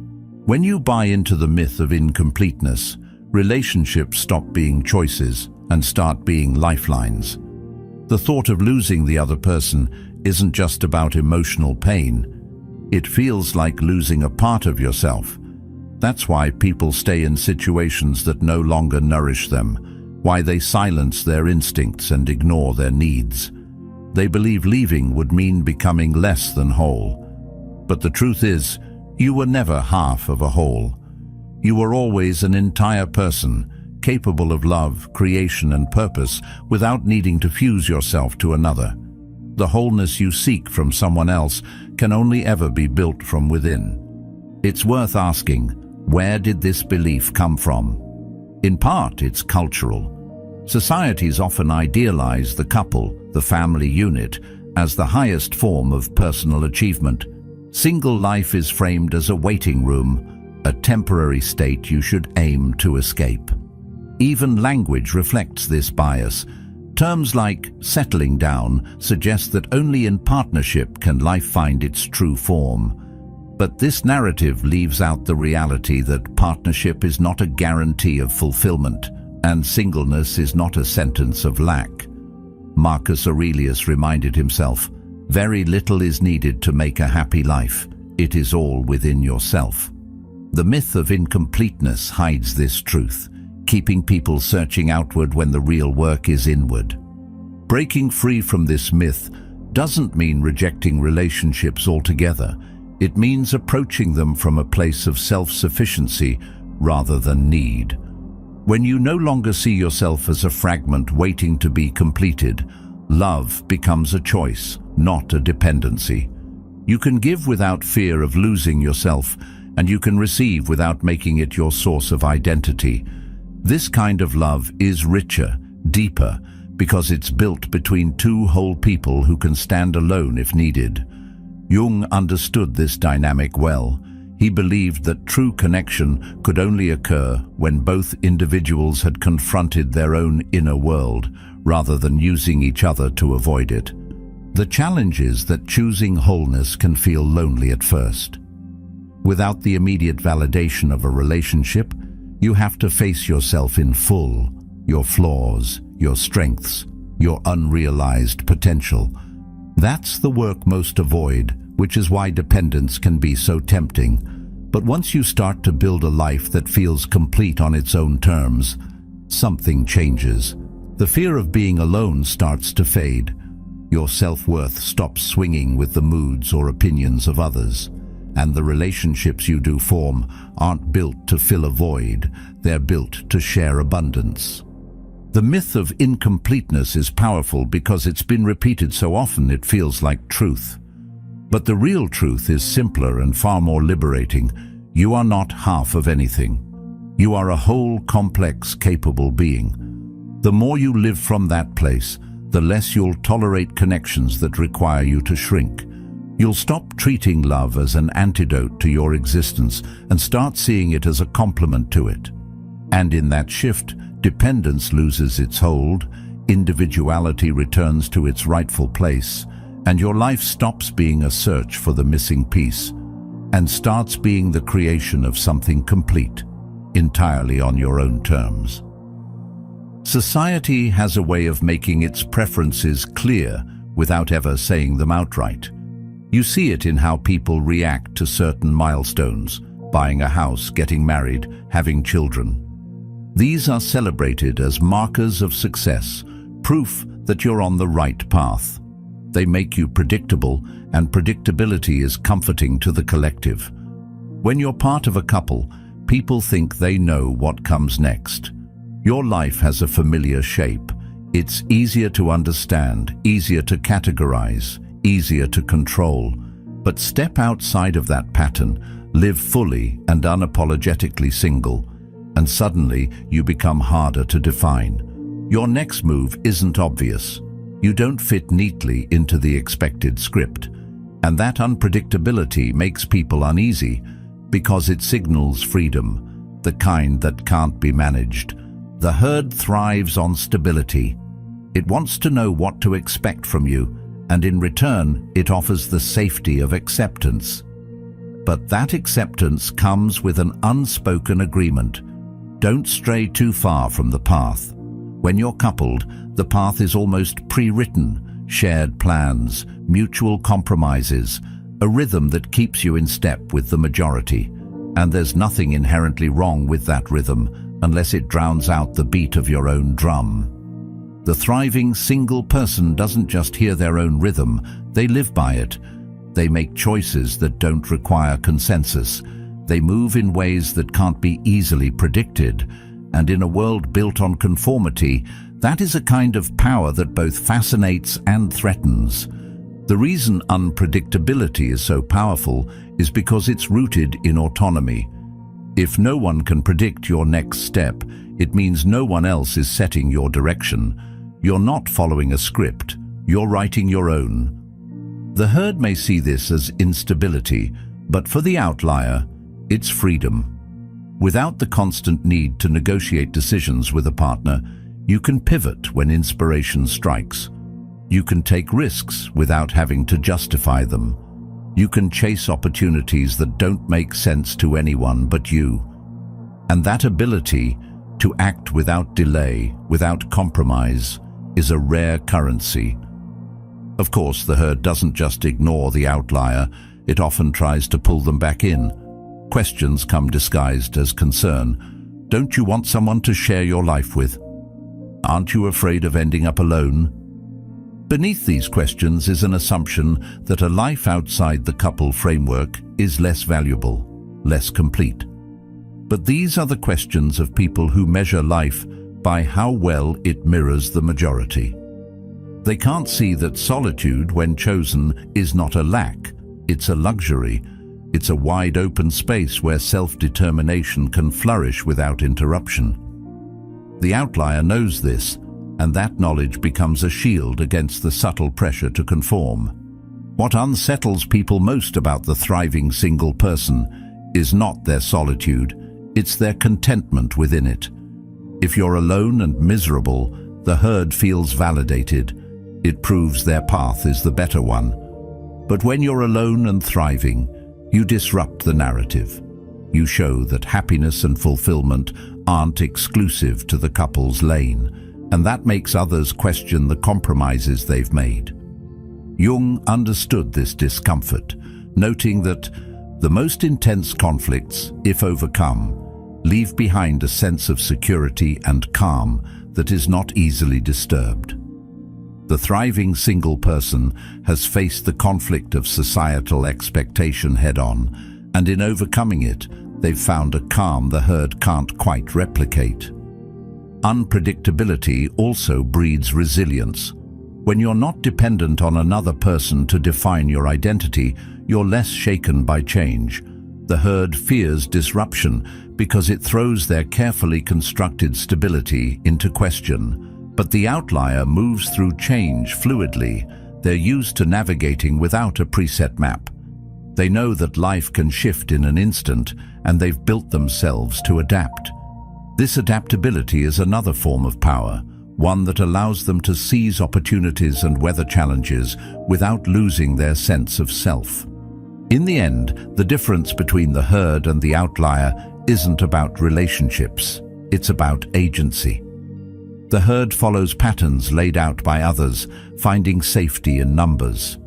When you buy into the myth of incompleteness, relationships stop being choices and start being lifelines. The thought of losing the other person isn't just about emotional pain. It feels like losing a part of yourself. That's why people stay in situations that no longer nourish them, why they silence their instincts and ignore their needs. They believe leaving would mean becoming less than whole. But the truth is, you were never half of a whole. You were always an entire person, capable of love, creation, and purpose without needing to fuse yourself to another. The wholeness you seek from someone else can only ever be built from within. It's worth asking, where did this belief come from? In part, it's cultural. Societies often idealize the couple, the family unit, as the highest form of personal achievement. Single life is framed as a waiting room, a temporary state you should aim to escape. Even language reflects this bias. Terms like settling down suggest that only in partnership can life find its true form. But this narrative leaves out the reality that partnership is not a guarantee of fulfillment, and singleness is not a sentence of lack. Marcus Aurelius reminded himself, "Very little is needed to make a happy life. It is all within yourself." The myth of incompleteness hides this truth, keeping people searching outward when the real work is inward. Breaking free from this myth doesn't mean rejecting relationships altogether. It means approaching them from a place of self-sufficiency rather than need. When you no longer see yourself as a fragment waiting to be completed, love becomes a choice, not a dependency. You can give without fear of losing yourself, and you can receive without making it your source of identity. This kind of love is richer, deeper, because it's built between two whole people who can stand alone if needed. Jung understood this dynamic well. He believed that true connection could only occur when both individuals had confronted their own inner world, rather than using each other to avoid it. The challenge is that choosing wholeness can feel lonely at first. Without the immediate validation of a relationship, you have to face yourself in full, your flaws, your strengths, your unrealized potential. That's the work most avoid, which is why dependence can be so tempting. But once you start to build a life that feels complete on its own terms, something changes. The fear of being alone starts to fade. Your self-worth stops swinging with the moods or opinions of others. And the relationships you do form aren't built to fill a void, they're built to share abundance. The myth of incompleteness is powerful because it's been repeated so often it feels like truth. But the real truth is simpler and far more liberating. You are not half of anything. You are a whole, complex, capable being. The more you live from that place, the less you'll tolerate connections that require you to shrink. You'll stop treating love as an antidote to your existence and start seeing it as a complement to it. And in that shift, dependence loses its hold, individuality returns to its rightful place, and your life stops being a search for the missing piece and starts being the creation of something complete, entirely on your own terms. Society has a way of making its preferences clear without ever saying them outright. You see it in how people react to certain milestones: buying a house, getting married, having children. These are celebrated as markers of success, proof that you're on the right path. They make you predictable, and predictability is comforting to the collective. When you're part of a couple, people think they know what comes next. Your life has a familiar shape. It's easier to understand, easier to categorize, easier to control. But step outside of that pattern, live fully and unapologetically single, and suddenly you become harder to define. Your next move isn't obvious. You don't fit neatly into the expected script. And that unpredictability makes people uneasy because it signals freedom, the kind that can't be managed. The herd thrives on stability. It wants to know what to expect from you, and in return, it offers the safety of acceptance. But that acceptance comes with an unspoken agreement. Don't stray too far from the path. When you're coupled, the path is almost pre-written, shared plans, mutual compromises, a rhythm that keeps you in step with the majority. And there's nothing inherently wrong with that rhythm unless it drowns out the beat of your own drum. The thriving single person doesn't just hear their own rhythm, they live by it. They make choices that don't require consensus. They move in ways that can't be easily predicted. And in a world built on conformity, that is a kind of power that both fascinates and threatens. The reason unpredictability is so powerful is because it's rooted in autonomy. If no one can predict your next step, it means no one else is setting your direction. You're not following a script, you're writing your own. The herd may see this as instability, but for the outlier, it's freedom. Without the constant need to negotiate decisions with a partner, you can pivot when inspiration strikes. You can take risks without having to justify them. You can chase opportunities that don't make sense to anyone but you. And that ability to act without delay, without compromise, is a rare currency. Of course, the herd doesn't just ignore the outlier, it often tries to pull them back in. Questions come disguised as concern. Don't you want someone to share your life with? Aren't you afraid of ending up alone? Beneath these questions is an assumption that a life outside the couple framework is less valuable, less complete. But these are the questions of people who measure life by how well it mirrors the majority. They can't see that solitude, when chosen, is not a lack, it's a luxury. It's a wide open space where self-determination can flourish without interruption. The outlier knows this, and that knowledge becomes a shield against the subtle pressure to conform. What unsettles people most about the thriving single person is not their solitude, it's their contentment within it. If you're alone and miserable, the herd feels validated. It proves their path is the better one. But when you're alone and thriving, you disrupt the narrative. You show that happiness and fulfillment aren't exclusive to the couple's lane, and that makes others question the compromises they've made. Jung understood this discomfort, noting that the most intense conflicts, if overcome, leave behind a sense of security and calm that is not easily disturbed. The thriving single person has faced the conflict of societal expectation head-on, and in overcoming it, they've found a calm the herd can't quite replicate. Unpredictability also breeds resilience. When you're not dependent on another person to define your identity, you're less shaken by change. The herd fears disruption because it throws their carefully constructed stability into question. But the outlier moves through change fluidly. They're used to navigating without a preset map. They know that life can shift in an instant, and they've built themselves to adapt. This adaptability is another form of power, one that allows them to seize opportunities and weather challenges without losing their sense of self. In the end, the difference between the herd and the outlier isn't about relationships, it's about agency. The herd follows patterns laid out by others, finding safety in numbers.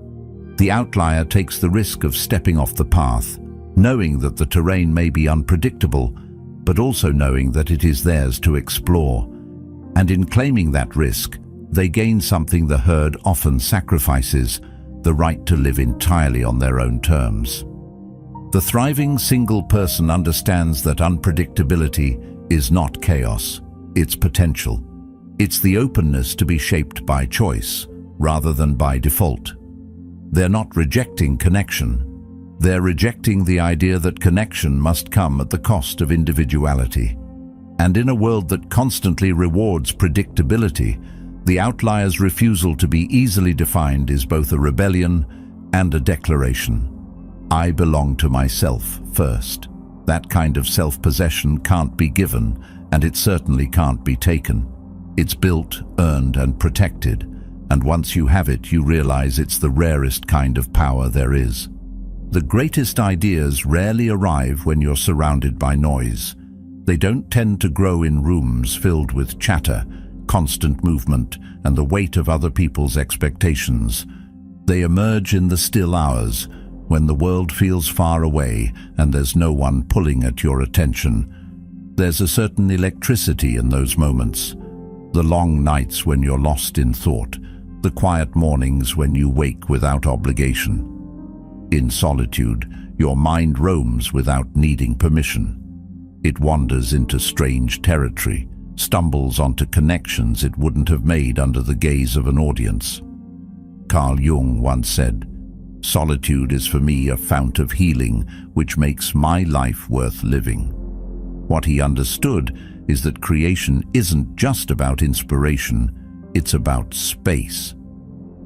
The outlier takes the risk of stepping off the path, knowing that the terrain may be unpredictable, but also knowing that it is theirs to explore. And in claiming that risk, they gain something the herd often sacrifices: the right to live entirely on their own terms. The thriving single person understands that unpredictability is not chaos, it's potential. It's the openness to be shaped by choice, rather than by default. They're not rejecting connection. They're rejecting the idea that connection must come at the cost of individuality. And in a world that constantly rewards predictability, the outlier's refusal to be easily defined is both a rebellion and a declaration. I belong to myself first. That kind of self-possession can't be given, and it certainly can't be taken. It's built, earned, and protected, and once you have it, you realize it's the rarest kind of power there is. The greatest ideas rarely arrive when you're surrounded by noise. They don't tend to grow in rooms filled with chatter, constant movement, and the weight of other people's expectations. They emerge in the still hours, when the world feels far away and there's no one pulling at your attention. There's a certain electricity in those moments. The long nights when you're lost in thought, the quiet mornings when you wake without obligation. In solitude, your mind roams without needing permission. It wanders into strange territory, stumbles onto connections it wouldn't have made under the gaze of an audience. Carl Jung once said, "Solitude is for me a fount of healing which makes my life worth living." What he understood is that creation isn't just about inspiration, it's about space.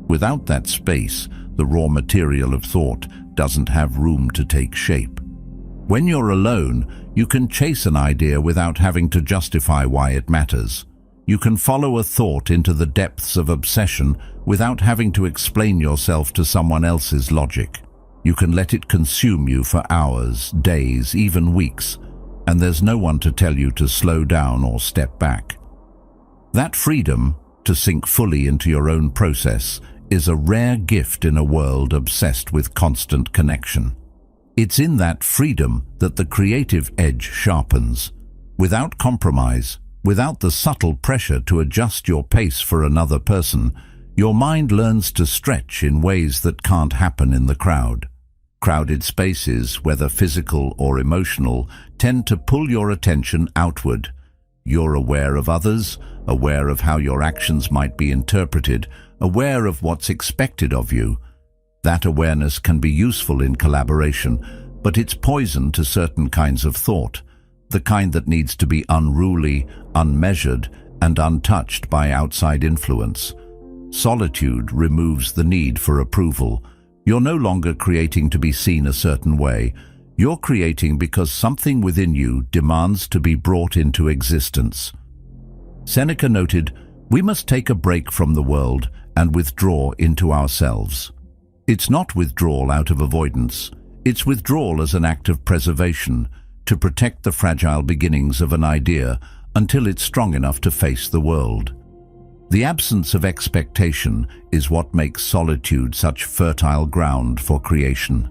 Without that space, the raw material of thought doesn't have room to take shape. When you're alone, you can chase an idea without having to justify why it matters. You can follow a thought into the depths of obsession without having to explain yourself to someone else's logic. You can let it consume you for hours, days, even weeks, and there's no one to tell you to slow down or step back. That freedom, to sink fully into your own process, is a rare gift in a world obsessed with constant connection. It's in that freedom that the creative edge sharpens. Without compromise, without the subtle pressure to adjust your pace for another person, your mind learns to stretch in ways that can't happen in the crowd. Crowded spaces, whether physical or emotional, tend to pull your attention outward. You're aware of others, aware of how your actions might be interpreted, aware of what's expected of you. That awareness can be useful in collaboration, but it's poison to certain kinds of thought, the kind that needs to be unruly, unmeasured, and untouched by outside influence. Solitude removes the need for approval. You're no longer creating to be seen a certain way. You're creating because something within you demands to be brought into existence. Seneca noted, "We must take a break from the world and withdraw into ourselves." It's not withdrawal out of avoidance. It's withdrawal as an act of preservation, to protect the fragile beginnings of an idea until it's strong enough to face the world. The absence of expectation is what makes solitude such fertile ground for creation.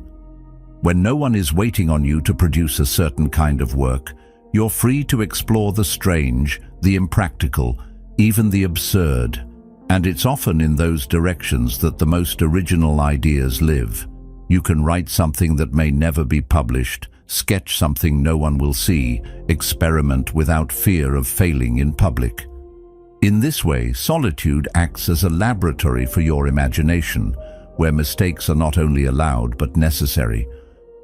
When no one is waiting on you to produce a certain kind of work, you're free to explore the strange, the impractical, even the absurd. And it's often in those directions that the most original ideas live. You can write something that may never be published, sketch something no one will see, experiment without fear of failing in public. In this way, solitude acts as a laboratory for your imagination, where mistakes are not only allowed but necessary.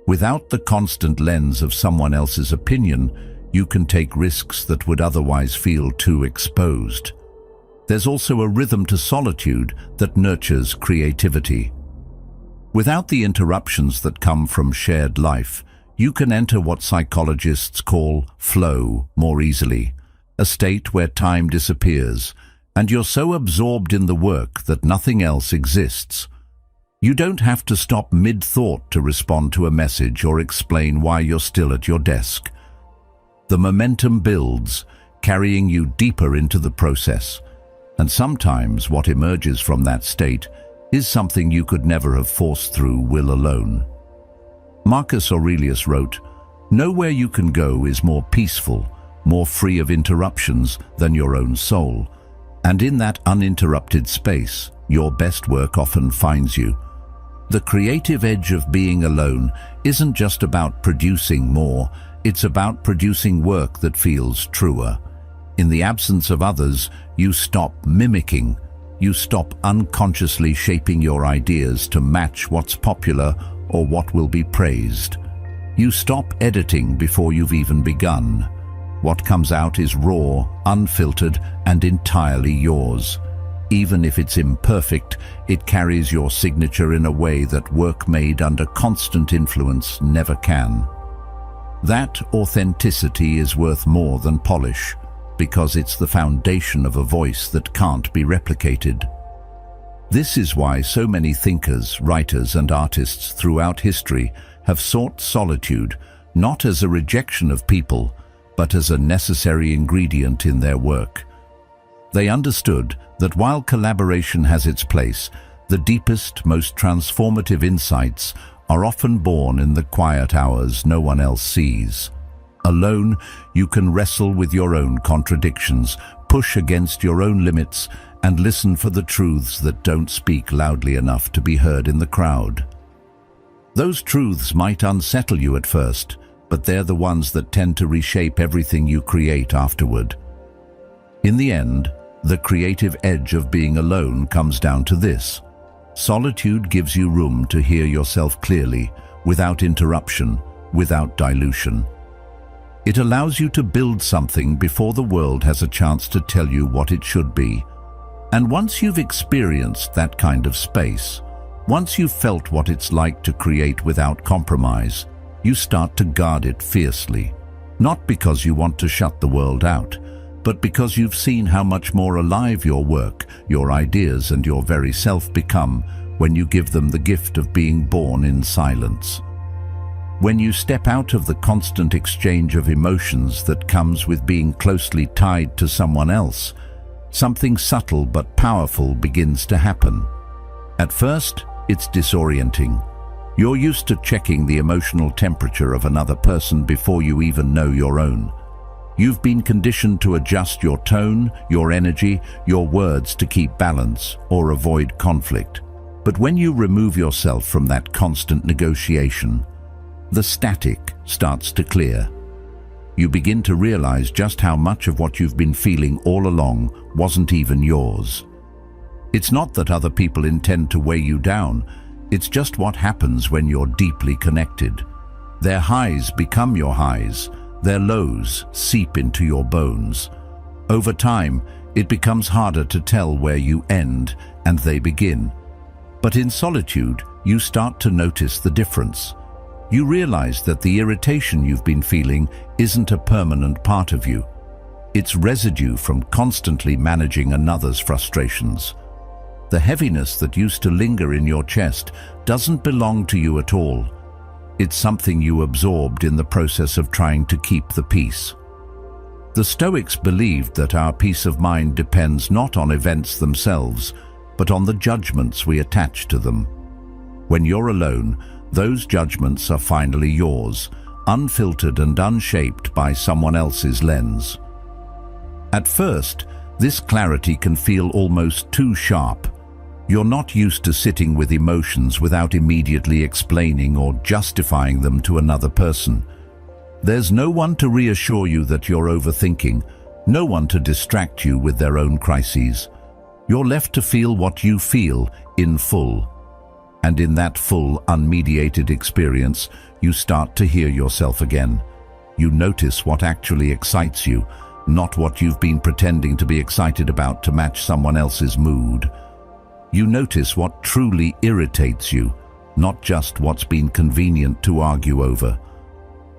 Without the constant lens of someone else's opinion, you can take risks that would otherwise feel too exposed. There's also a rhythm to solitude that nurtures creativity. Without the interruptions that come from shared life, you can enter what psychologists call flow more easily, a state where time disappears, and you're so absorbed in the work that nothing else exists. You don't have to stop mid-thought to respond to a message or explain why you're still at your desk. The momentum builds, carrying you deeper into the process. And sometimes what emerges from that state is something you could never have forced through will alone. Marcus Aurelius wrote, "Nowhere you can go is more peaceful, more free of interruptions than your own soul. And in that uninterrupted space, your best work often finds you." The creative edge of being alone isn't just about producing more, it's about producing work that feels truer. In the absence of others, you stop mimicking. You stop unconsciously shaping your ideas to match what's popular or what will be praised. You stop editing before you've even begun. What comes out is raw, unfiltered, and entirely yours. Even if it's imperfect, it carries your signature in a way that work made under constant influence never can. That authenticity is worth more than polish, because it's the foundation of a voice that can't be replicated. This is why so many thinkers, writers, and artists throughout history have sought solitude, not as a rejection of people, but as a necessary ingredient in their work. They understood that while collaboration has its place, the deepest, most transformative insights are often born in the quiet hours no one else sees. Alone, you can wrestle with your own contradictions, push against your own limits, and listen for the truths that don't speak loudly enough to be heard in the crowd. Those truths might unsettle you at first, but they're the ones that tend to reshape everything you create afterward. In the end, the creative edge of being alone comes down to this: solitude gives you room to hear yourself clearly, without interruption, without dilution. It allows you to build something before the world has a chance to tell you what it should be. And once you've experienced that kind of space, once you've felt what it's like to create without compromise, you start to guard it fiercely. Not because you want to shut the world out, but because you've seen how much more alive your work, your ideas, and your very self become when you give them the gift of being born in silence. When you step out of the constant exchange of emotions that comes with being closely tied to someone else, something subtle but powerful begins to happen. At first, it's disorienting. You're used to checking the emotional temperature of another person before you even know your own. You've been conditioned to adjust your tone, your energy, your words to keep balance or avoid conflict. But when you remove yourself from that constant negotiation, the static starts to clear. You begin to realize just how much of what you've been feeling all along wasn't even yours. It's not that other people intend to weigh you down, it's just what happens when you're deeply connected. Their highs become your highs, their lows seep into your bones. Over time, it becomes harder to tell where you end and they begin. But in solitude, you start to notice the difference. You realize that the irritation you've been feeling isn't a permanent part of you. It's residue from constantly managing another's frustrations. The heaviness that used to linger in your chest doesn't belong to you at all. It's something you absorbed in the process of trying to keep the peace. The Stoics believed that our peace of mind depends not on events themselves, but on the judgments we attach to them. When you're alone, those judgments are finally yours, unfiltered and unshaped by someone else's lens. At first, this clarity can feel almost too sharp. You're not used to sitting with emotions without immediately explaining or justifying them to another person. There's no one to reassure you that you're overthinking, no one to distract you with their own crises. You're left to feel what you feel in full. And in that full, unmediated experience, you start to hear yourself again. You notice what actually excites you, not what you've been pretending to be excited about to match someone else's mood. You notice what truly irritates you, not just what's been convenient to argue over.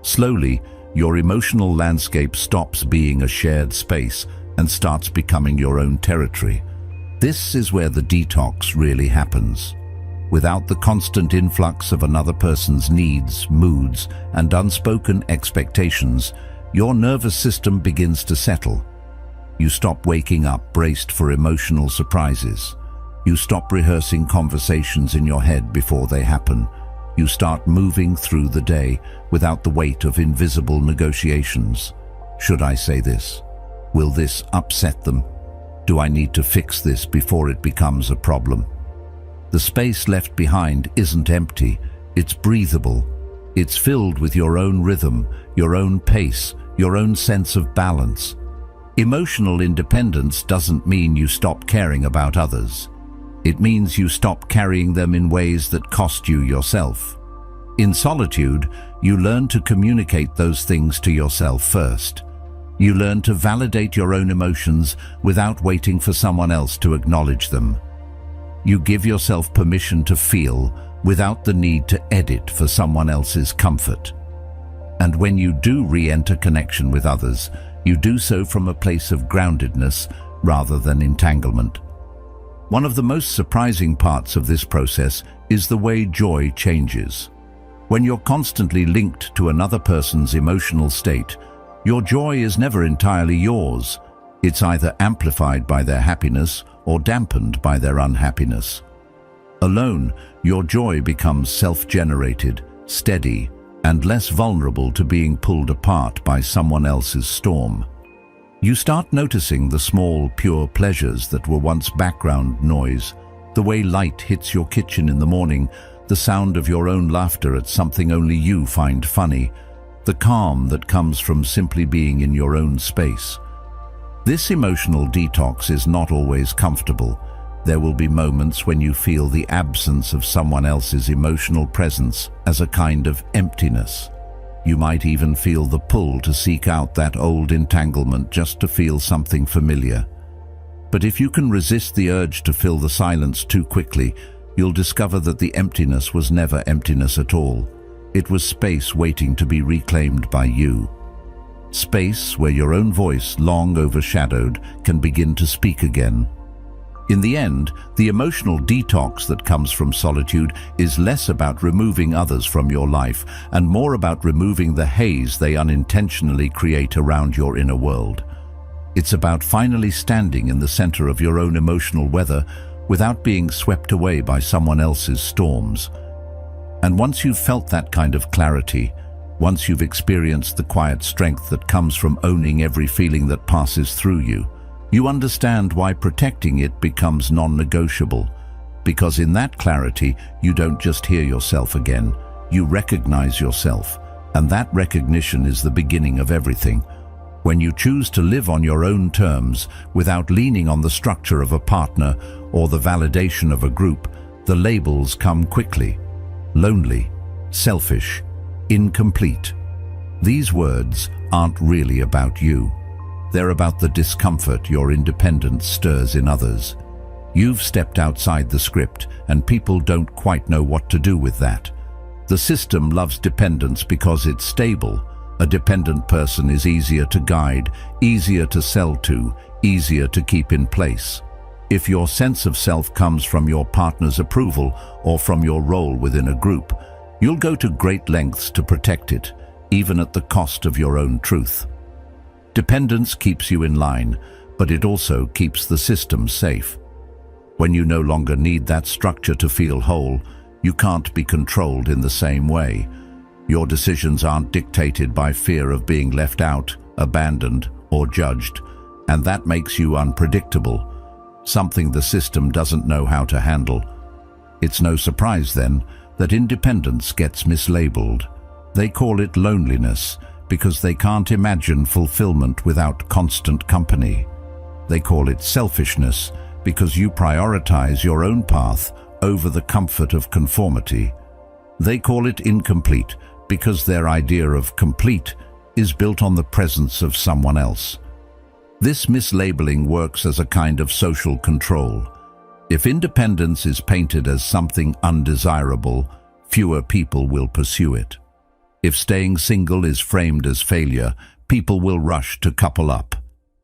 Slowly, your emotional landscape stops being a shared space and starts becoming your own territory. This is where the detox really happens. Without the constant influx of another person's needs, moods, and unspoken expectations, your nervous system begins to settle. You stop waking up braced for emotional surprises. You stop rehearsing conversations in your head before they happen. You start moving through the day without the weight of invisible negotiations. Should I say this? Will this upset them? Do I need to fix this before it becomes a problem? The space left behind isn't empty, it's breathable. It's filled with your own rhythm, your own pace, your own sense of balance. Emotional independence doesn't mean you stop caring about others. It means you stop carrying them in ways that cost you yourself. In solitude, you learn to communicate those things to yourself first. You learn to validate your own emotions without waiting for someone else to acknowledge them. You give yourself permission to feel without the need to edit for someone else's comfort. And when you do re-enter connection with others, you do so from a place of groundedness rather than entanglement. One of the most surprising parts of this process is the way joy changes. When you're constantly linked to another person's emotional state, your joy is never entirely yours. It's either amplified by their happiness or dampened by their unhappiness. Alone, your joy becomes self-generated, steady, and less vulnerable to being pulled apart by someone else's storm. You start noticing the small, pure pleasures that were once background noise, the way light hits your kitchen in the morning, the sound of your own laughter at something only you find funny, the calm that comes from simply being in your own space. This emotional detox is not always comfortable. There will be moments when you feel the absence of someone else's emotional presence as a kind of emptiness. You might even feel the pull to seek out that old entanglement just to feel something familiar. But if you can resist the urge to fill the silence too quickly, you'll discover that the emptiness was never emptiness at all. It was space waiting to be reclaimed by you. Space where your own voice, long overshadowed, can begin to speak again. In the end, the emotional detox that comes from solitude is less about removing others from your life and more about removing the haze they unintentionally create around your inner world. It's about finally standing in the center of your own emotional weather without being swept away by someone else's storms. And once you've felt that kind of clarity, once you've experienced the quiet strength that comes from owning every feeling that passes through you, you understand why protecting it becomes non-negotiable. Because in that clarity, you don't just hear yourself again, you recognize yourself. And that recognition is the beginning of everything. When you choose to live on your own terms, without leaning on the structure of a partner or the validation of a group, the labels come quickly. Lonely, selfish, incomplete. These words aren't really about you. They're about the discomfort your independence stirs in others. You've stepped outside the script, and people don't quite know what to do with that. The system loves dependence because it's stable. A dependent person is easier to guide, easier to sell to, easier to keep in place. If your sense of self comes from your partner's approval or from your role within a group, you'll go to great lengths to protect it, even at the cost of your own truth. Dependence keeps you in line, but it also keeps the system safe. When you no longer need that structure to feel whole, you can't be controlled in the same way. Your decisions aren't dictated by fear of being left out, abandoned, or judged, and that makes you unpredictable, something the system doesn't know how to handle. It's no surprise, then, that independence gets mislabeled. They call it loneliness, because they can't imagine fulfillment without constant company. They call it selfishness because you prioritize your own path over the comfort of conformity. They call it incomplete because their idea of complete is built on the presence of someone else. This mislabeling works as a kind of social control. If independence is painted as something undesirable, fewer people will pursue it. If staying single is framed as failure, people will rush to couple up,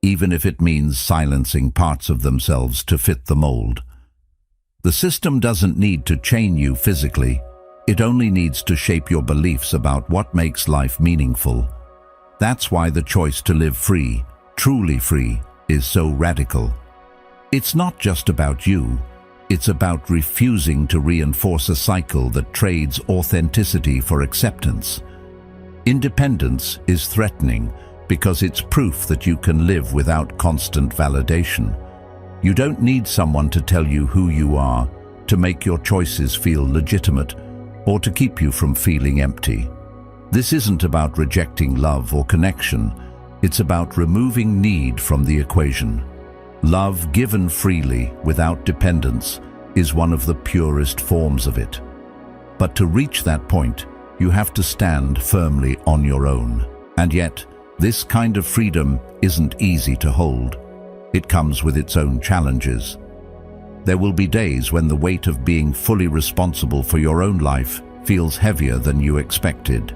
even if it means silencing parts of themselves to fit the mold. The system doesn't need to chain you physically. It only needs to shape your beliefs about what makes life meaningful. That's why the choice to live free, truly free, is so radical. It's not just about you. It's about refusing to reinforce a cycle that trades authenticity for acceptance. Independence is threatening because it's proof that you can live without constant validation. You don't need someone to tell you who you are, to make your choices feel legitimate, or to keep you from feeling empty. This isn't about rejecting love or connection. It's about removing need from the equation. Love given freely, without dependence, is one of the purest forms of it. But to reach that point, you have to stand firmly on your own. And yet, this kind of freedom isn't easy to hold. It comes with its own challenges. There will be days when the weight of being fully responsible for your own life feels heavier than you expected.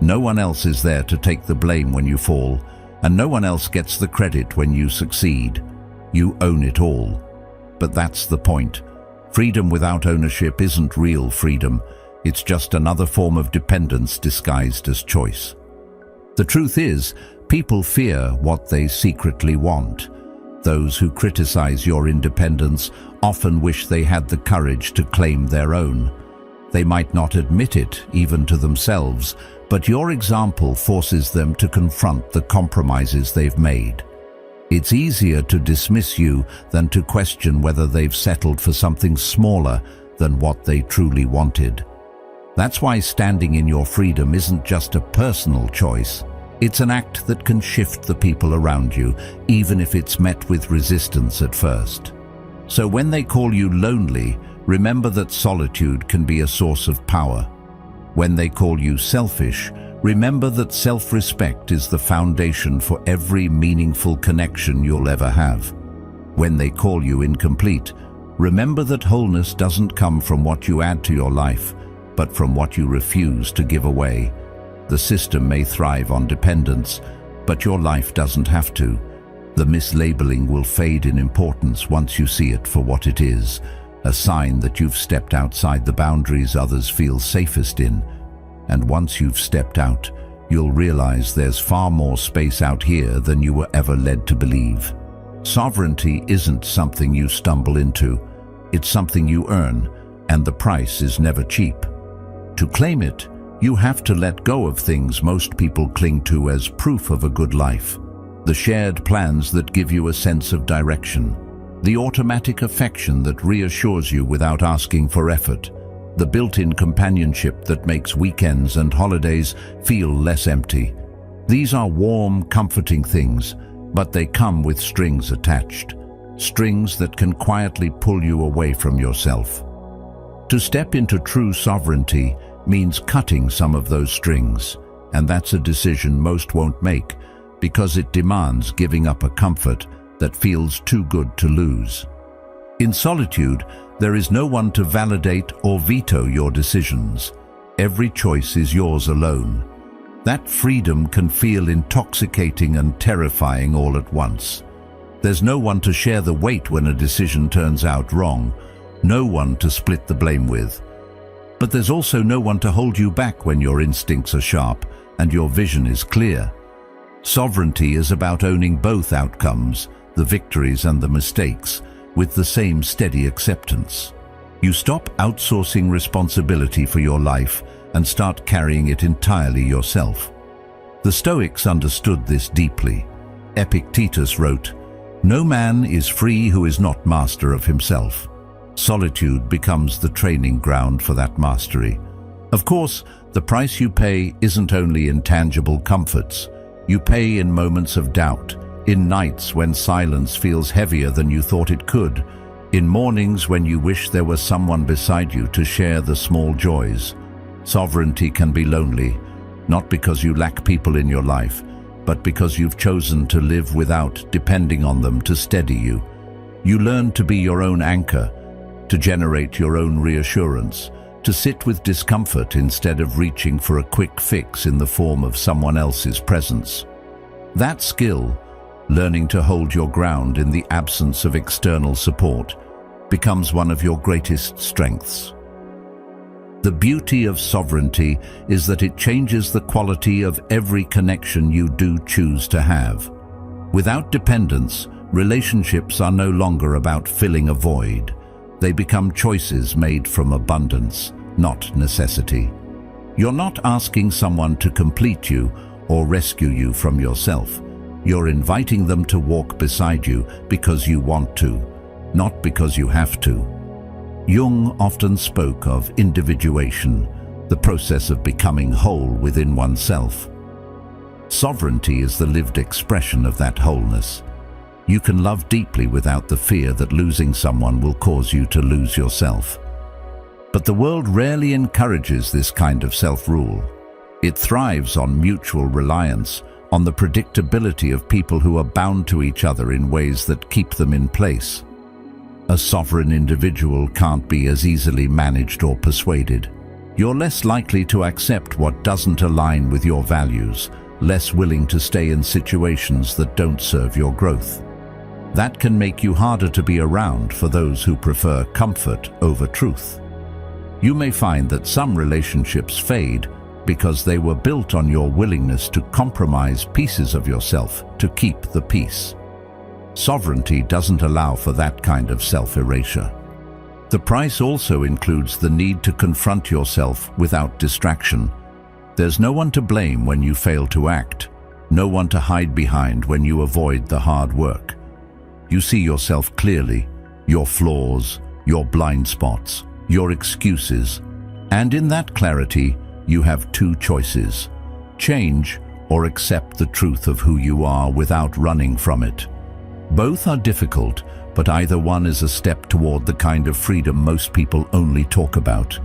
No one else is there to take the blame when you fall, and no one else gets the credit when you succeed. You own it all. But that's the point. Freedom without ownership isn't real freedom. It's just another form of dependence disguised as choice. The truth is, people fear what they secretly want. Those who criticize your independence often wish they had the courage to claim their own. They might not admit it, even to themselves, but your example forces them to confront the compromises they've made. It's easier to dismiss you than to question whether they've settled for something smaller than what they truly wanted. That's why standing in your freedom isn't just a personal choice. It's an act that can shift the people around you, even if it's met with resistance at first. So when they call you lonely, remember that solitude can be a source of power. When they call you selfish, remember that self-respect is the foundation for every meaningful connection you'll ever have. When they call you incomplete, remember that wholeness doesn't come from what you add to your life, but from what you refuse to give away. The system may thrive on dependence, but your life doesn't have to. The mislabeling will fade in importance once you see it for what it is, a sign that you've stepped outside the boundaries others feel safest in. And once you've stepped out, you'll realize there's far more space out here than you were ever led to believe. Sovereignty isn't something you stumble into. It's something you earn, and the price is never cheap. To claim it, you have to let go of things most people cling to as proof of a good life. The shared plans that give you a sense of direction. The automatic affection that reassures you without asking for effort. The built-in companionship that makes weekends and holidays feel less empty. These are warm, comforting things, but they come with strings attached. Strings that can quietly pull you away from yourself. To step into true sovereignty means cutting some of those strings, and that's a decision most won't make because it demands giving up a comfort that feels too good to lose. In solitude, there is no one to validate or veto your decisions. Every choice is yours alone. That freedom can feel intoxicating and terrifying all at once. There's no one to share the weight when a decision turns out wrong, no one to split the blame with. But there's also no one to hold you back when your instincts are sharp and your vision is clear. Sovereignty is about owning both outcomes, the victories and the mistakes, with the same steady acceptance. You stop outsourcing responsibility for your life and start carrying it entirely yourself. The Stoics understood this deeply. Epictetus wrote, "No man is free who is not master of himself." Solitude becomes the training ground for that mastery. Of course, the price you pay isn't only in tangible comforts. You pay in moments of doubt, in nights when silence feels heavier than you thought it could, in mornings when you wish there was someone beside you to share the small joys. Sovereignty can be lonely, not because you lack people in your life, but because you've chosen to live without depending on them to steady you. You learn to be your own anchor, to generate your own reassurance, to sit with discomfort instead of reaching for a quick fix in the form of someone else's presence. That skill, learning to hold your ground in the absence of external support, becomes one of your greatest strengths. The beauty of sovereignty is that it changes the quality of every connection you do choose to have. Without dependence, relationships are no longer about filling a void. They become choices made from abundance, not necessity. You're not asking someone to complete you or rescue you from yourself. You're inviting them to walk beside you because you want to, not because you have to. Jung often spoke of individuation, the process of becoming whole within oneself. Sovereignty is the lived expression of that wholeness. You can love deeply without the fear that losing someone will cause you to lose yourself. But the world rarely encourages this kind of self-rule. It thrives on mutual reliance, on the predictability of people who are bound to each other in ways that keep them in place. A sovereign individual can't be as easily managed or persuaded. You're less likely to accept what doesn't align with your values, less willing to stay in situations that don't serve your growth. That can make you harder to be around for those who prefer comfort over truth. You may find that some relationships fade because they were built on your willingness to compromise pieces of yourself to keep the peace. Sovereignty doesn't allow for that kind of self-erasure. The price also includes the need to confront yourself without distraction. There's no one to blame when you fail to act, no one to hide behind when you avoid the hard work. You see yourself clearly, your flaws, your blind spots, your excuses, and in that clarity, you have two choices: change or accept the truth of who you are without running from it. Both are difficult, but either one is a step toward the kind of freedom most people only talk about.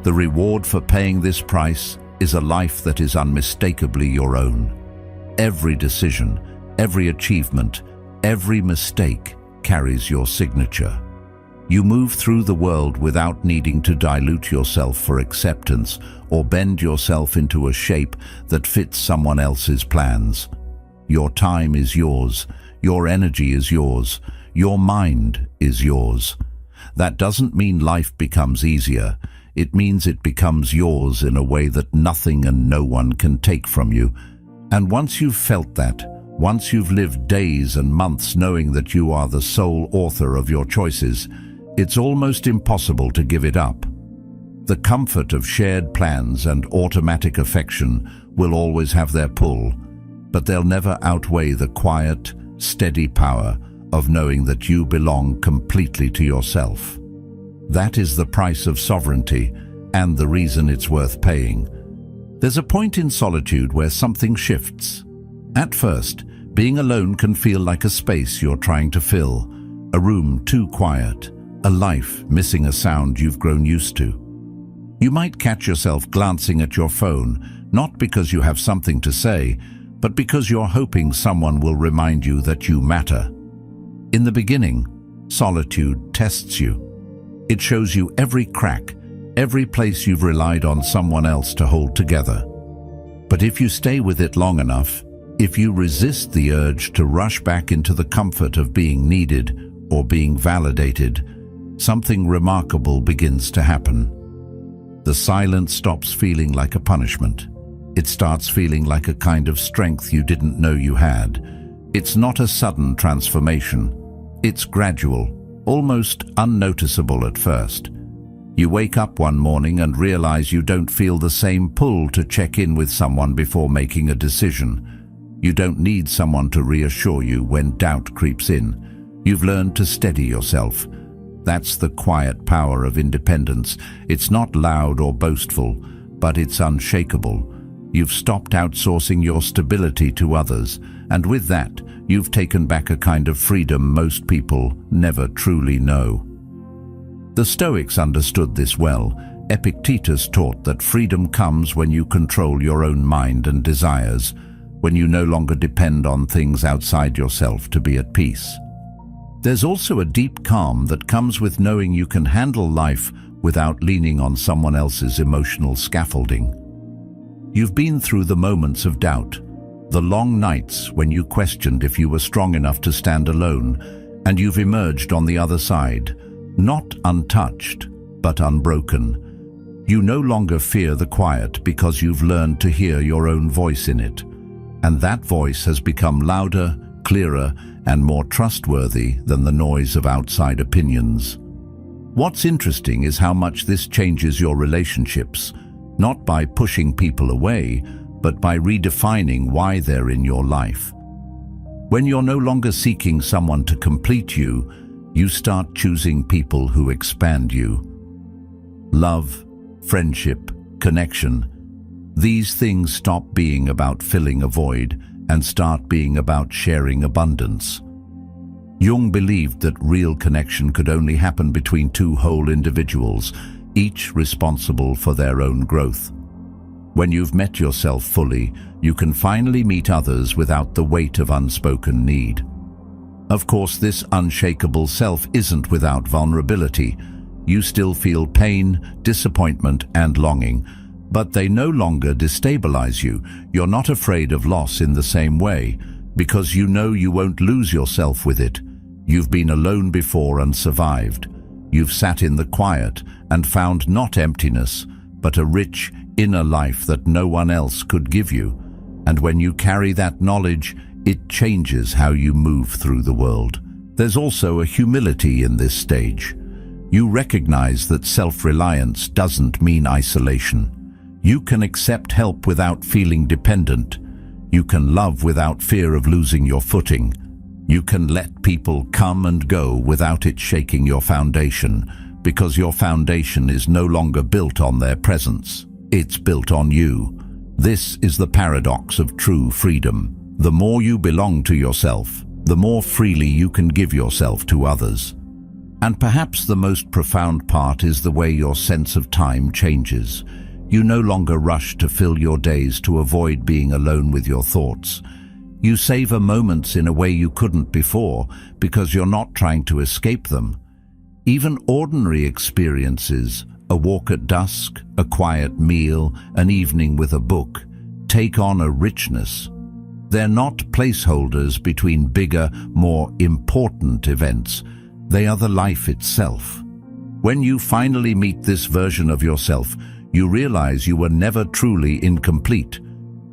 The reward for paying this price is a life that is unmistakably your own. Every decision, every achievement, every mistake carries your signature. You move through the world without needing to dilute yourself for acceptance or bend yourself into a shape that fits someone else's plans. Your time is yours, your energy is yours, your mind is yours. That doesn't mean life becomes easier. It means it becomes yours in a way that nothing and no one can take from you. And once you've felt that, once you've lived days and months knowing that you are the sole author of your choices, it's almost impossible to give it up. The comfort of shared plans and automatic affection will always have their pull, but they'll never outweigh the quiet, steady power of knowing that you belong completely to yourself. That is the price of sovereignty and the reason it's worth paying. There's a point in solitude where something shifts. At first, being alone can feel like a space you're trying to fill, a room too quiet, a life missing a sound you've grown used to. You might catch yourself glancing at your phone, not because you have something to say, but because you're hoping someone will remind you that you matter. In the beginning, solitude tests you. It shows you every crack, every place you've relied on someone else to hold together. But if you stay with it long enough, if you resist the urge to rush back into the comfort of being needed or being validated, something remarkable begins to happen. The silence stops feeling like a punishment. It starts feeling like a kind of strength you didn't know you had. It's not a sudden transformation. It's gradual, almost unnoticeable at first. You wake up one morning and realize you don't feel the same pull to check in with someone before making a decision. You don't need someone to reassure you when doubt creeps in. You've learned to steady yourself. That's the quiet power of independence. It's not loud or boastful, but it's unshakable. You've stopped outsourcing your stability to others, and with that, you've taken back a kind of freedom most people never truly know. The Stoics understood this well. Epictetus taught that freedom comes when you control your own mind and desires, when you no longer depend on things outside yourself to be at peace. There's also a deep calm that comes with knowing you can handle life without leaning on someone else's emotional scaffolding. You've been through the moments of doubt, the long nights when you questioned if you were strong enough to stand alone, and you've emerged on the other side, not untouched, but unbroken. You no longer fear the quiet because you've learned to hear your own voice in it, and that voice has become louder, clearer, and more trustworthy than the noise of outside opinions. What's interesting is how much this changes your relationships, not by pushing people away, but by redefining why they're in your life. When you're no longer seeking someone to complete you, you start choosing people who expand you. Love, friendship, connection. These things stop being about filling a void and start being about sharing abundance. Jung believed that real connection could only happen between two whole individuals, each responsible for their own growth. When you've met yourself fully, you can finally meet others without the weight of unspoken need. Of course, this unshakable self isn't without vulnerability. You still feel pain, disappointment, and longing, but they no longer destabilize you. You're not afraid of loss in the same way, because you know you won't lose yourself with it. You've been alone before and survived. You've sat in the quiet and found not emptiness, but a rich, inner life that no one else could give you. And when you carry that knowledge, it changes how you move through the world. There's also a humility in this stage. You recognize that self-reliance doesn't mean isolation. You can accept help without feeling dependent. You can love without fear of losing your footing. You can let people come and go without it shaking your foundation, because your foundation is no longer built on their presence. It's built on you. This is the paradox of true freedom. The more you belong to yourself, the more freely you can give yourself to others. And perhaps the most profound part is the way your sense of time changes. You no longer rush to fill your days to avoid being alone with your thoughts. You savor moments in a way you couldn't before, because you're not trying to escape them. Even ordinary experiences, a walk at dusk, a quiet meal, an evening with a book, take on a richness. They're not placeholders between bigger, more important events. They are the life itself. When you finally meet this version of yourself, you realize you were never truly incomplete.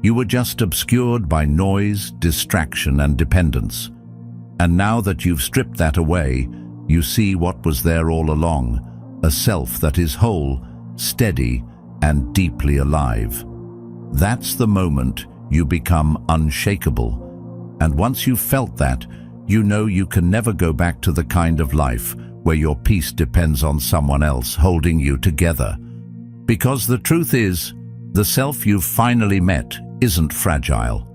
You were just obscured by noise, distraction, and dependence. And now that you've stripped that away, you see what was there all along, a self that is whole, steady, and deeply alive. That's the moment you become unshakable. And once you've felt that, you know you can never go back to the kind of life where your peace depends on someone else holding you together. Because the truth is, the self you've finally met isn't fragile.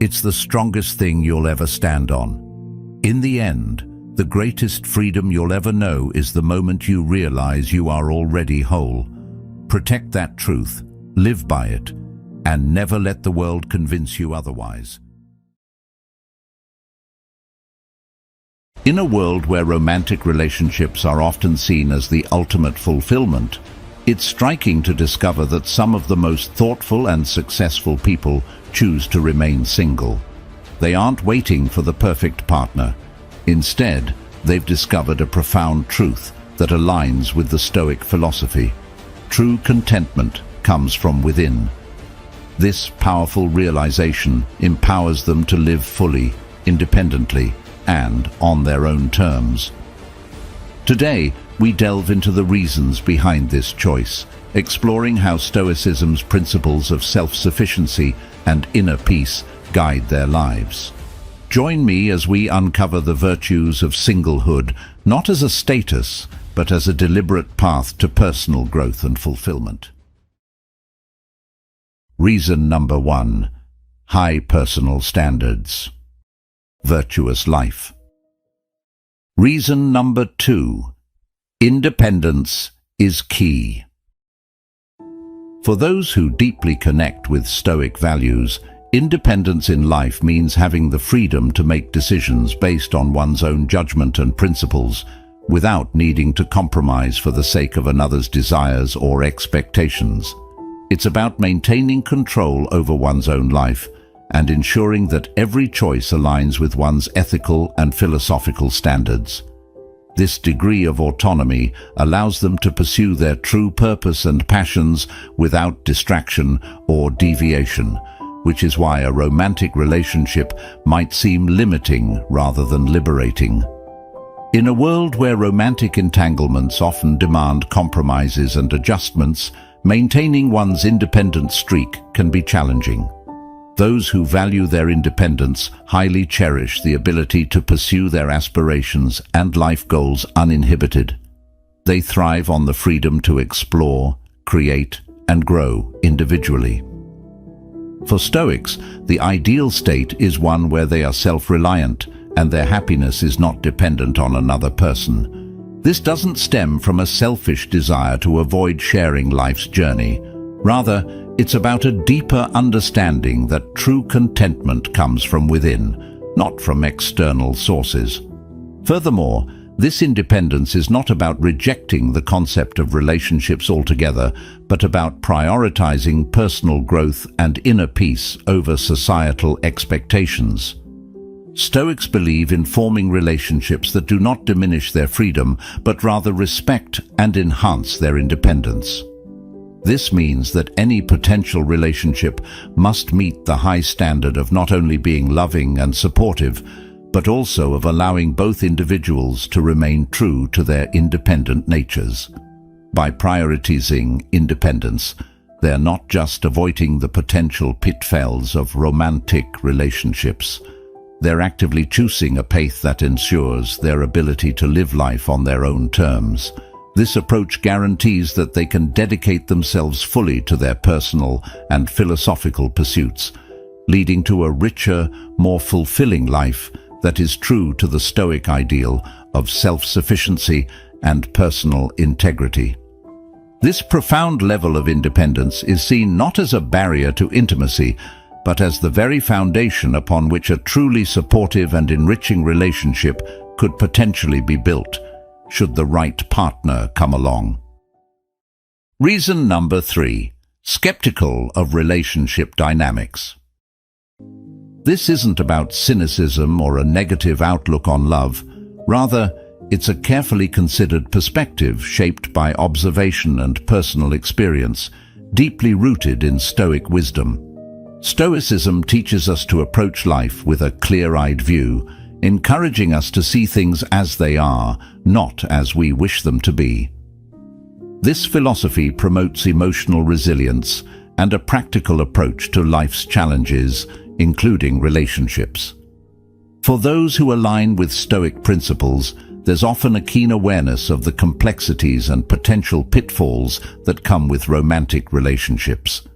It's the strongest thing you'll ever stand on. In the end, the greatest freedom you'll ever know is the moment you realize you are already whole. Protect that truth, live by it, and never let the world convince you otherwise. In a world where romantic relationships are often seen as the ultimate fulfillment, it's striking to discover that some of the most thoughtful and successful people choose to remain single. They aren't waiting for the perfect partner. Instead, they've discovered a profound truth that aligns with the Stoic philosophy. True contentment comes from within. This powerful realization empowers them to live fully, independently, and on their own terms. Today, we delve into the reasons behind this choice, exploring how Stoicism's principles of self-sufficiency and inner peace guide their lives. Join me as we uncover the virtues of singlehood, not as a status, but as a deliberate path to personal growth and fulfillment. Reason number 1: high personal standards. Virtuous life. Reason number 2: independence is key. For those who deeply connect with Stoic values, independence in life means having the freedom to make decisions based on one's own judgment and principles, without needing to compromise for the sake of another's desires or expectations. It's about maintaining control over one's own life and ensuring that every choice aligns with one's ethical and philosophical standards. This degree of autonomy allows them to pursue their true purpose and passions without distraction or deviation, which is why a romantic relationship might seem limiting rather than liberating. In a world where romantic entanglements often demand compromises and adjustments, maintaining one's independent streak can be challenging. Those who value their independence highly cherish the ability to pursue their aspirations and life goals uninhibited. They thrive on the freedom to explore, create, and grow individually. For Stoics, the ideal state is one where they are self-reliant and their happiness is not dependent on another person. This doesn't stem from a selfish desire to avoid sharing life's journey. Rather, it's about a deeper understanding that true contentment comes from within, not from external sources. Furthermore, this independence is not about rejecting the concept of relationships altogether, but about prioritizing personal growth and inner peace over societal expectations. Stoics believe in forming relationships that do not diminish their freedom, but rather respect and enhance their independence. This means that any potential relationship must meet the high standard of not only being loving and supportive, but also of allowing both individuals to remain true to their independent natures. By prioritizing independence, they are not just avoiding the potential pitfalls of romantic relationships. They're actively choosing a path that ensures their ability to live life on their own terms. This approach guarantees that they can dedicate themselves fully to their personal and philosophical pursuits, leading to a richer, more fulfilling life that is true to the Stoic ideal of self-sufficiency and personal integrity. This profound level of independence is seen not as a barrier to intimacy, but as the very foundation upon which a truly supportive and enriching relationship could potentially be built, should the right partner come along. Reason number 3. Skeptical of relationship dynamics. This isn't about cynicism or a negative outlook on love. Rather, it's a carefully considered perspective shaped by observation and personal experience, deeply rooted in Stoic wisdom. Stoicism teaches us to approach life with a clear-eyed view, encouraging us to see things as they are, not as we wish them to be. This philosophy promotes emotional resilience and a practical approach to life's challenges, including relationships. For those who align with Stoic principles, there's often a keen awareness of the complexities and potential pitfalls that come with romantic relationships.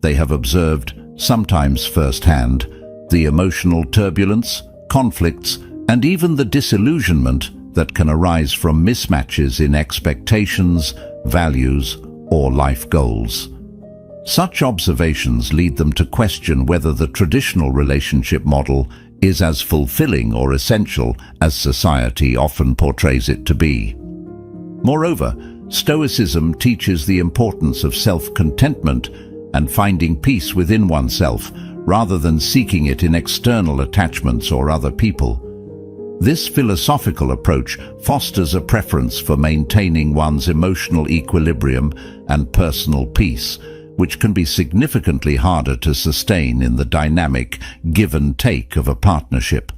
They have observed, sometimes firsthand, the emotional turbulence, conflicts, and even the disillusionment that can arise from mismatches in expectations, values, or life goals. Such observations lead them to question whether the traditional relationship model is as fulfilling or essential as society often portrays it to be. Moreover, Stoicism teaches the importance of self-contentment and finding peace within oneself, rather than seeking it in external attachments or other people. This philosophical approach fosters a preference for maintaining one's emotional equilibrium and personal peace, which can be significantly harder to sustain in the dynamic give and take of a partnership.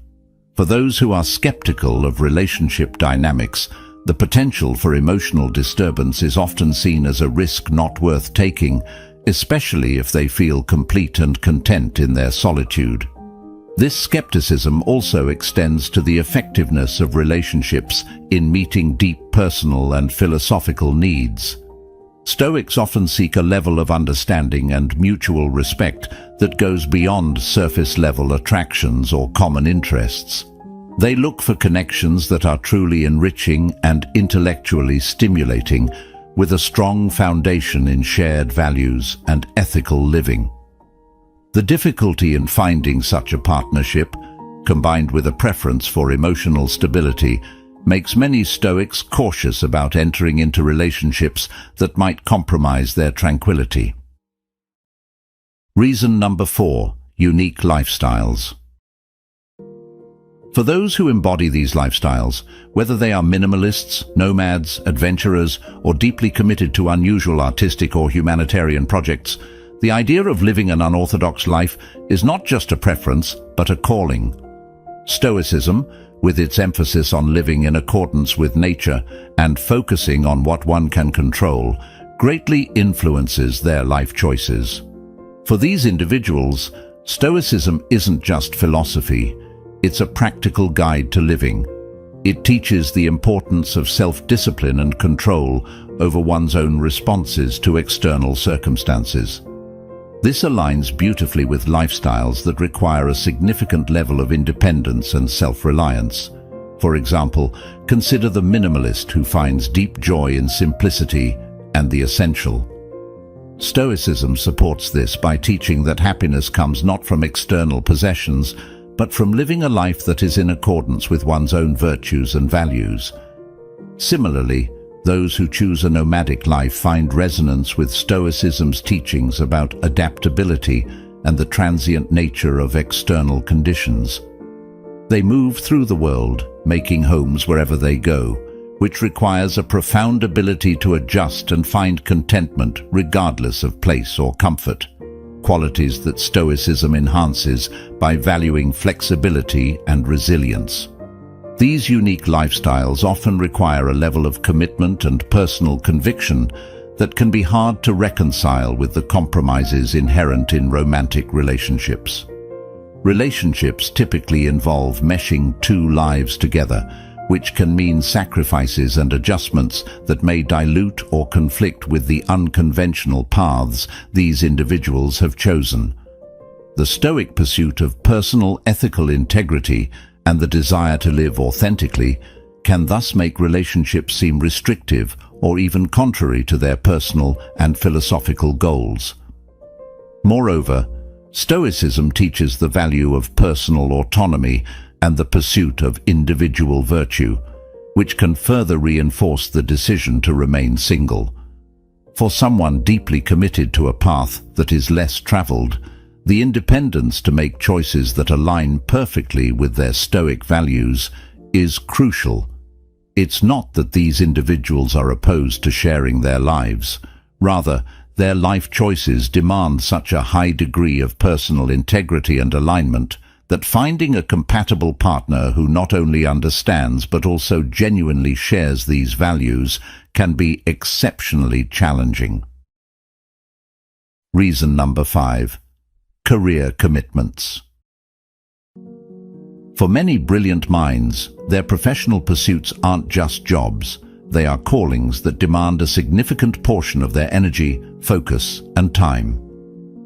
For those who are skeptical of relationship dynamics, the potential for emotional disturbance is often seen as a risk not worth taking, especially if they feel complete and content in their solitude. This skepticism also extends to the effectiveness of relationships in meeting deep personal and philosophical needs. Stoics often seek a level of understanding and mutual respect that goes beyond surface-level attractions or common interests. They look for connections that are truly enriching and intellectually stimulating, with a strong foundation in shared values and ethical living. The difficulty in finding such a partnership, combined with a preference for emotional stability, makes many Stoics cautious about entering into relationships that might compromise their tranquility. Reason number 4. Unique lifestyles. For those who embody these lifestyles, whether they are minimalists, nomads, adventurers, or deeply committed to unusual artistic or humanitarian projects, the idea of living an unorthodox life is not just a preference, but a calling. Stoicism, with its emphasis on living in accordance with nature and focusing on what one can control, greatly influences their life choices. For these individuals, Stoicism isn't just philosophy, it's a practical guide to living. It teaches the importance of self-discipline and control over one's own responses to external circumstances. This aligns beautifully with lifestyles that require a significant level of independence and self-reliance. For example, consider the minimalist who finds deep joy in simplicity and the essential. Stoicism supports this by teaching that happiness comes not from external possessions, but from living a life that is in accordance with one's own virtues and values. Similarly, those who choose a nomadic life find resonance with Stoicism's teachings about adaptability and the transient nature of external conditions. They move through the world, making homes wherever they go, which requires a profound ability to adjust and find contentment regardless of place or comfort, qualities that Stoicism enhances by valuing flexibility and resilience. These unique lifestyles often require a level of commitment and personal conviction that can be hard to reconcile with the compromises inherent in romantic relationships. Relationships typically involve meshing two lives together, which can mean sacrifices and adjustments that may dilute or conflict with the unconventional paths these individuals have chosen. The Stoic pursuit of personal ethical integrity and the desire to live authentically can thus make relationships seem restrictive or even contrary to their personal and philosophical goals. Moreover, Stoicism teaches the value of personal autonomy and the pursuit of individual virtue, which can further reinforce the decision to remain single. For someone deeply committed to a path that is less traveled, the independence to make choices that align perfectly with their Stoic values is crucial. It's not that these individuals are opposed to sharing their lives. Rather, their life choices demand such a high degree of personal integrity and alignment that finding a compatible partner who not only understands but also genuinely shares these values can be exceptionally challenging. Reason number 5. Career commitments. For many brilliant minds, their professional pursuits aren't just jobs. They are callings that demand a significant portion of their energy, focus, and time.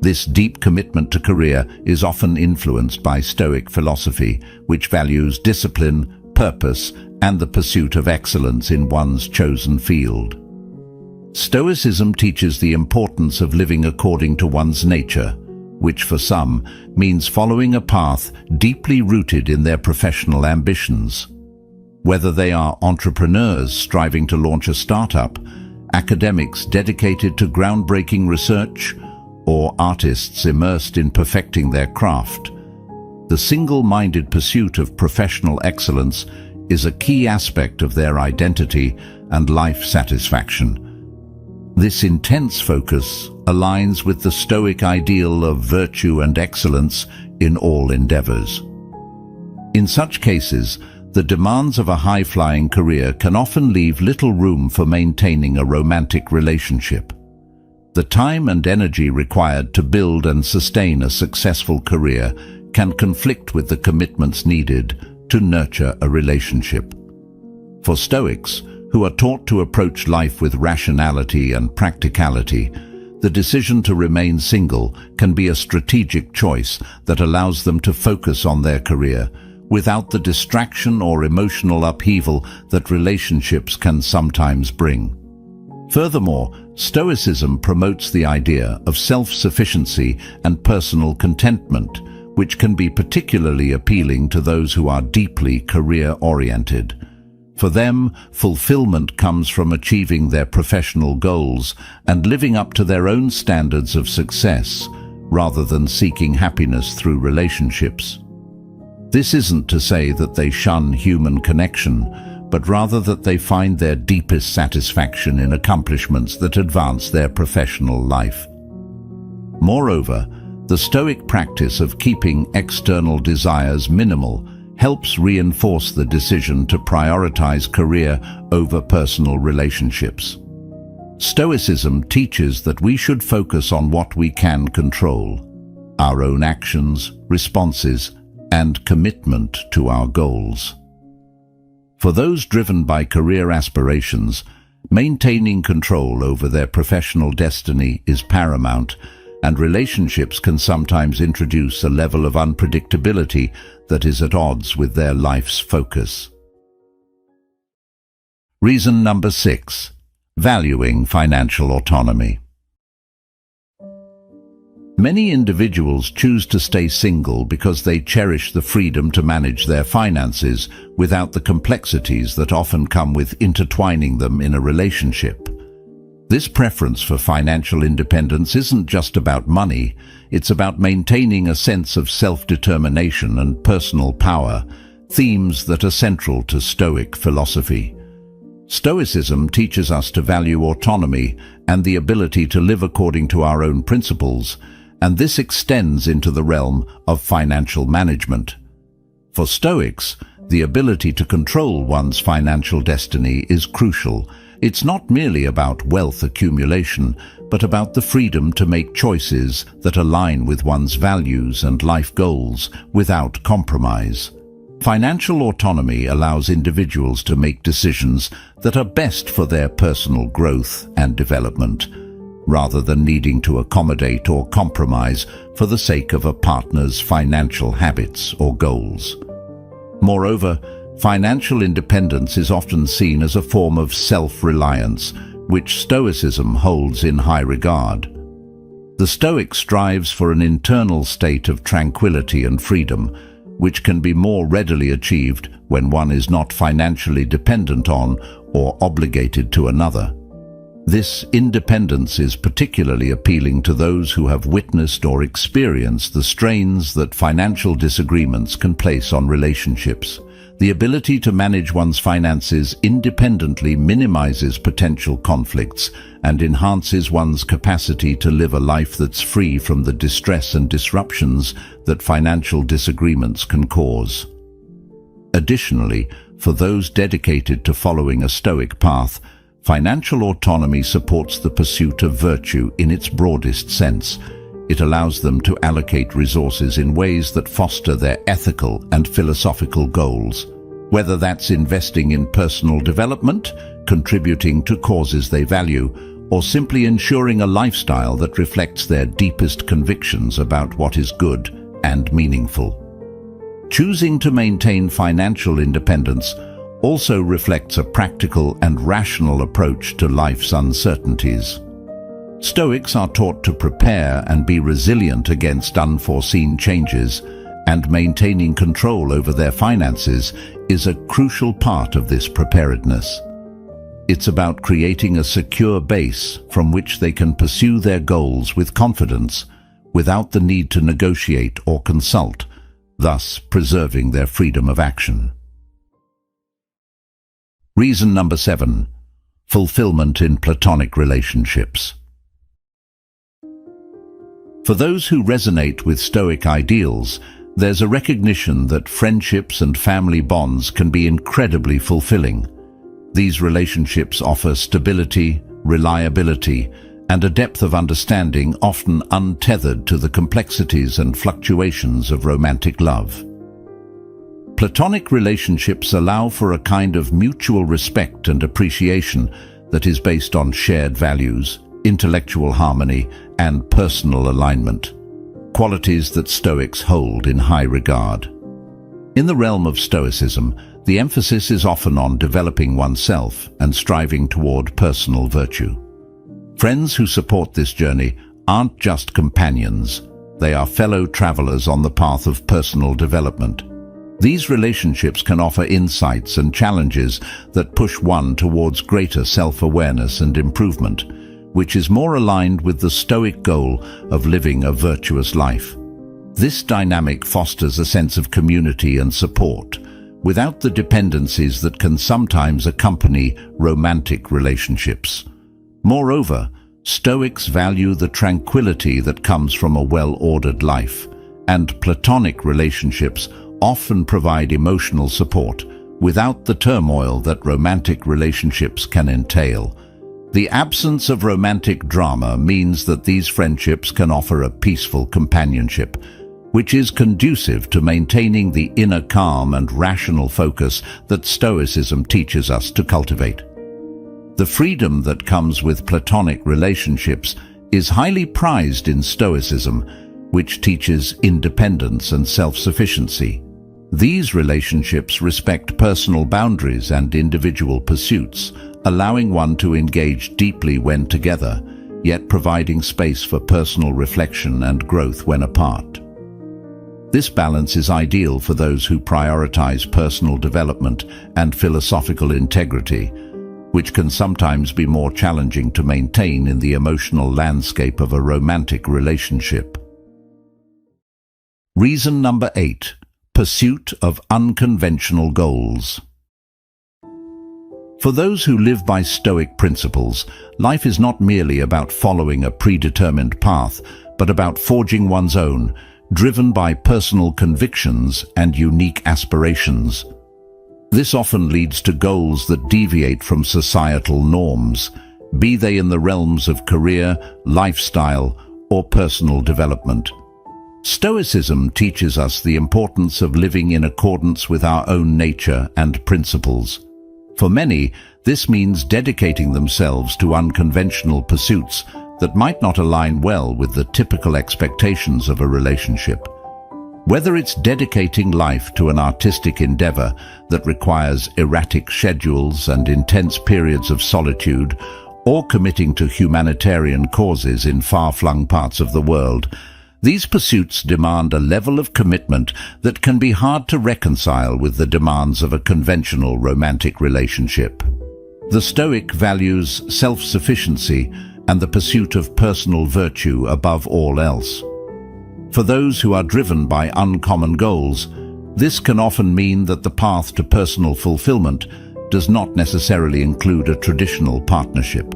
This deep commitment to career is often influenced by Stoic philosophy, which values discipline, purpose, and the pursuit of excellence in one's chosen field. Stoicism teaches the importance of living according to one's nature, which for some means following a path deeply rooted in their professional ambitions. Whether they are entrepreneurs striving to launch a startup, academics dedicated to groundbreaking research, or artists immersed in perfecting their craft, the single-minded pursuit of professional excellence is a key aspect of their identity and life satisfaction. This intense focus aligns with the Stoic ideal of virtue and excellence in all endeavors. In such cases, the demands of a high-flying career can often leave little room for maintaining a romantic relationship. The time and energy required to build and sustain a successful career can conflict with the commitments needed to nurture a relationship. For Stoics, who are taught to approach life with rationality and practicality, the decision to remain single can be a strategic choice that allows them to focus on their career without the distraction or emotional upheaval that relationships can sometimes bring. Furthermore, Stoicism promotes the idea of self-sufficiency and personal contentment, which can be particularly appealing to those who are deeply career-oriented. For them, fulfillment comes from achieving their professional goals and living up to their own standards of success, rather than seeking happiness through relationships. This isn't to say that they shun human connection, but rather that they find their deepest satisfaction in accomplishments that advance their professional life. Moreover, the Stoic practice of keeping external desires minimal helps reinforce the decision to prioritize career over personal relationships. Stoicism teaches that we should focus on what we can control, our own actions, responses, and commitment to our goals. For those driven by career aspirations, maintaining control over their professional destiny is paramount, and relationships can sometimes introduce a level of unpredictability that is at odds with their life's focus. Reason number 6. Valuing financial autonomy. Many individuals choose to stay single because they cherish the freedom to manage their finances without the complexities that often come with intertwining them in a relationship. This preference for financial independence isn't just about money, it's about maintaining a sense of self-determination and personal power, themes that are central to Stoic philosophy. Stoicism teaches us to value autonomy and the ability to live according to our own principles, and this extends into the realm of financial management. For Stoics, the ability to control one's financial destiny is crucial. It's not merely about wealth accumulation, but about the freedom to make choices that align with one's values and life goals without compromise. Financial autonomy allows individuals to make decisions that are best for their personal growth and development, rather than needing to accommodate or compromise for the sake of a partner's financial habits or goals. Moreover, financial independence is often seen as a form of self-reliance, which Stoicism holds in high regard. The Stoic strives for an internal state of tranquility and freedom, which can be more readily achieved when one is not financially dependent on or obligated to another. This independence is particularly appealing to those who have witnessed or experienced the strains that financial disagreements can place on relationships. The ability to manage one's finances independently minimizes potential conflicts and enhances one's capacity to live a life that's free from the distress and disruptions that financial disagreements can cause. Additionally, for those dedicated to following a Stoic path, financial autonomy supports the pursuit of virtue in its broadest sense. It allows them to allocate resources in ways that foster their ethical and philosophical goals, whether that's investing in personal development, contributing to causes they value, or simply ensuring a lifestyle that reflects their deepest convictions about what is good and meaningful. Choosing to maintain financial independence also reflects a practical and rational approach to life's uncertainties. Stoics are taught to prepare and be resilient against unforeseen changes, and maintaining control over their finances is a crucial part of this preparedness. It's about creating a secure base from which they can pursue their goals with confidence, without the need to negotiate or consult, thus preserving their freedom of action. Reason number 7. Fulfillment in platonic relationships. For those who resonate with Stoic ideals, there's a recognition that friendships and family bonds can be incredibly fulfilling. These relationships offer stability, reliability, and a depth of understanding often untethered to the complexities and fluctuations of romantic love. Platonic relationships allow for a kind of mutual respect and appreciation that is based on shared values, intellectual harmony, and personal alignment, qualities that Stoics hold in high regard. In the realm of Stoicism, the emphasis is often on developing oneself and striving toward personal virtue. Friends who support this journey aren't just companions, they are fellow travelers on the path of personal development. These relationships can offer insights and challenges that push one towards greater self-awareness and improvement, which is more aligned with the Stoic goal of living a virtuous life. This dynamic fosters a sense of community and support, without the dependencies that can sometimes accompany romantic relationships. Moreover, Stoics value the tranquility that comes from a well-ordered life, and platonic relationships often provide emotional support without the turmoil that romantic relationships can entail. The absence of romantic drama means that these friendships can offer a peaceful companionship, which is conducive to maintaining the inner calm and rational focus that Stoicism teaches us to cultivate. The freedom that comes with platonic relationships is highly prized in Stoicism, which teaches independence and self-sufficiency. These relationships respect personal boundaries and individual pursuits, allowing one to engage deeply when together, yet providing space for personal reflection and growth when apart. This balance is ideal for those who prioritize personal development and philosophical integrity, which can sometimes be more challenging to maintain in the emotional landscape of a romantic relationship. Reason number 8. Pursuit of unconventional goals. For those who live by Stoic principles, life is not merely about following a predetermined path, but about forging one's own, driven by personal convictions and unique aspirations. This often leads to goals that deviate from societal norms, be they in the realms of career, lifestyle, or personal development. Stoicism teaches us the importance of living in accordance with our own nature and principles. For many, this means dedicating themselves to unconventional pursuits that might not align well with the typical expectations of a relationship. Whether it's dedicating life to an artistic endeavor that requires erratic schedules and intense periods of solitude, or committing to humanitarian causes in far-flung parts of the world, these pursuits demand a level of commitment that can be hard to reconcile with the demands of a conventional romantic relationship. The Stoic values self-sufficiency and the pursuit of personal virtue above all else. For those who are driven by uncommon goals, this can often mean that the path to personal fulfillment does not necessarily include a traditional partnership.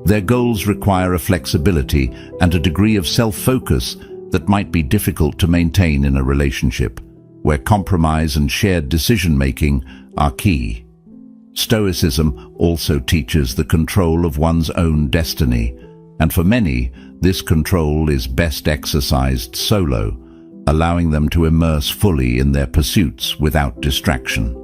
Their goals require a flexibility and a degree of self-focus that might be difficult to maintain in a relationship, where compromise and shared decision-making are key. Stoicism also teaches the control of one's own destiny, and for many, this control is best exercised solo, allowing them to immerse fully in their pursuits without distraction.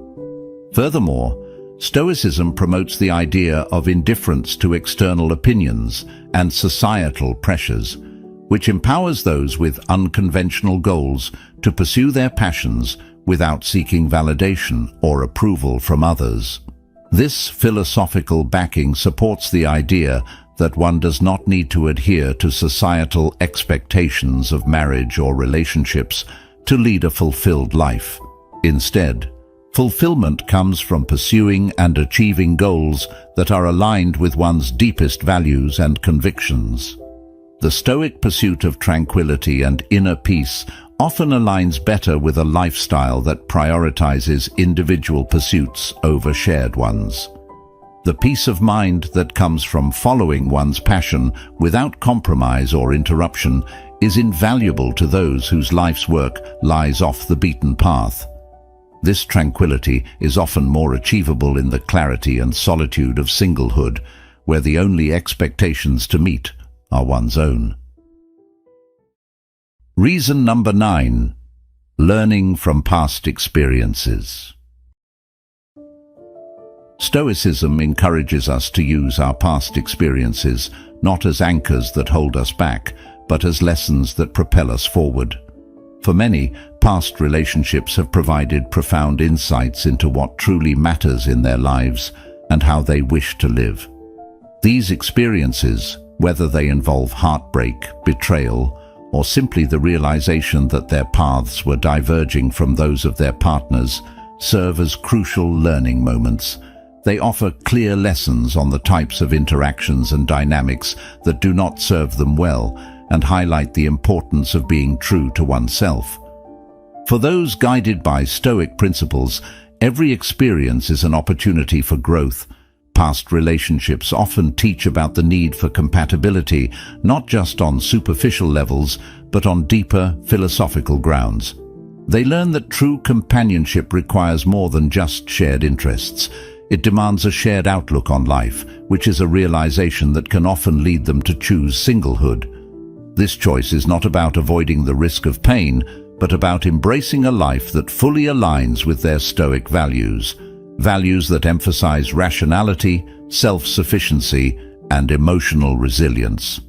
Furthermore, Stoicism promotes the idea of indifference to external opinions and societal pressures, which empowers those with unconventional goals to pursue their passions without seeking validation or approval from others. This philosophical backing supports the idea that one does not need to adhere to societal expectations of marriage or relationships to lead a fulfilled life. Instead, fulfillment comes from pursuing and achieving goals that are aligned with one's deepest values and convictions. The Stoic pursuit of tranquility and inner peace often aligns better with a lifestyle that prioritizes individual pursuits over shared ones. The peace of mind that comes from following one's passion without compromise or interruption is invaluable to those whose life's work lies off the beaten path. This tranquility is often more achievable in the clarity and solitude of singlehood, where the only expectations to meet are one's own. Reason number 9. Learning from past experiences. Stoicism encourages us to use our past experiences not as anchors that hold us back, but as lessons that propel us forward. For many, past relationships have provided profound insights into what truly matters in their lives and how they wish to live. These experiences, whether they involve heartbreak, betrayal, or simply the realization that their paths were diverging from those of their partners, serve as crucial learning moments. They offer clear lessons on the types of interactions and dynamics that do not serve them well and highlight the importance of being true to oneself. For those guided by Stoic principles, every experience is an opportunity for growth. Past relationships often teach about the need for compatibility, not just on superficial levels, but on deeper philosophical grounds. They learn that true companionship requires more than just shared interests. It demands a shared outlook on life, which is a realization that can often lead them to choose singlehood. This choice is not about avoiding the risk of pain, but about embracing a life that fully aligns with their Stoic values, values that emphasize rationality, self-sufficiency, and emotional resilience.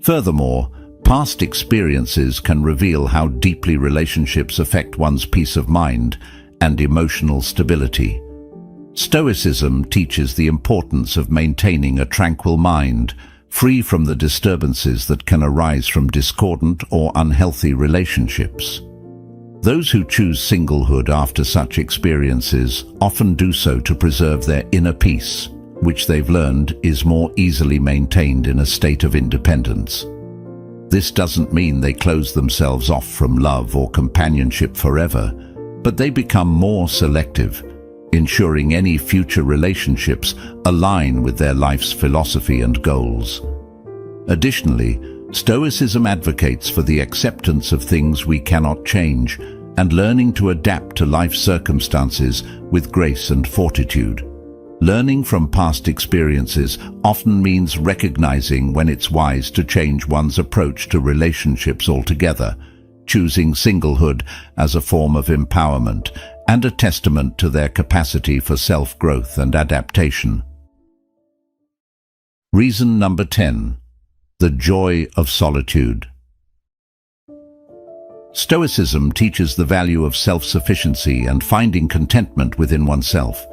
Furthermore, past experiences can reveal how deeply relationships affect one's peace of mind and emotional stability. Stoicism teaches the importance of maintaining a tranquil mind, free from the disturbances that can arise from discordant or unhealthy relationships. Those who choose singlehood after such experiences often do so to preserve their inner peace, which they've learned is more easily maintained in a state of independence. This doesn't mean they close themselves off from love or companionship forever, but they become more selective, ensuring any future relationships align with their life's philosophy and goals. Additionally, Stoicism advocates for the acceptance of things we cannot change and learning to adapt to life circumstances with grace and fortitude. Learning from past experiences often means recognizing when it's wise to change one's approach to relationships altogether, choosing singlehood as a form of empowerment and a testament to their capacity for self-growth and adaptation. Reason number 10. The joy of solitude. Stoicism teaches the value of self-sufficiency and finding contentment within oneself.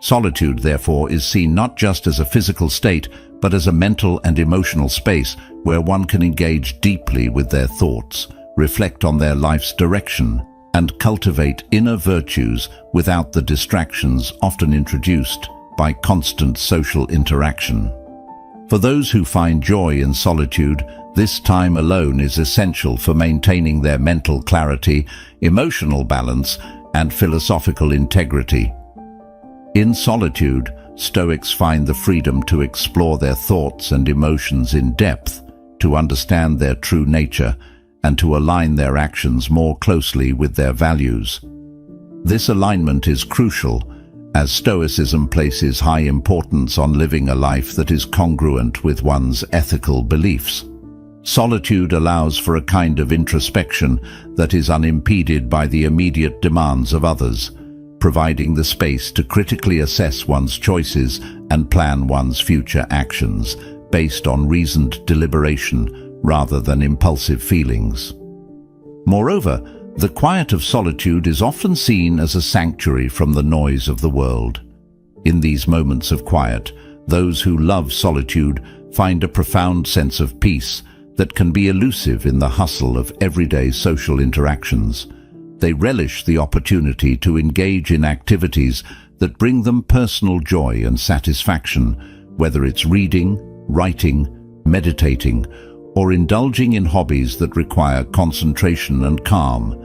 Solitude, therefore, is seen not just as a physical state, but as a mental and emotional space where one can engage deeply with their thoughts, reflect on their life's direction, and cultivate inner virtues without the distractions often introduced by constant social interaction. For those who find joy in solitude, this time alone is essential for maintaining their mental clarity, emotional balance, and philosophical integrity. In solitude, Stoics find the freedom to explore their thoughts and emotions in depth, to understand their true nature, and to align their actions more closely with their values. This alignment is crucial, as Stoicism places high importance on living a life that is congruent with one's ethical beliefs. Solitude allows for a kind of introspection that is unimpeded by the immediate demands of others, providing the space to critically assess one's choices and plan one's future actions based on reasoned deliberation rather than impulsive feelings. Moreover, the quiet of solitude is often seen as a sanctuary from the noise of the world. In these moments of quiet, those who love solitude find a profound sense of peace that can be elusive in the hustle of everyday social interactions. They relish the opportunity to engage in activities that bring them personal joy and satisfaction, whether it's reading, writing, meditating, or indulging in hobbies that require concentration and calm.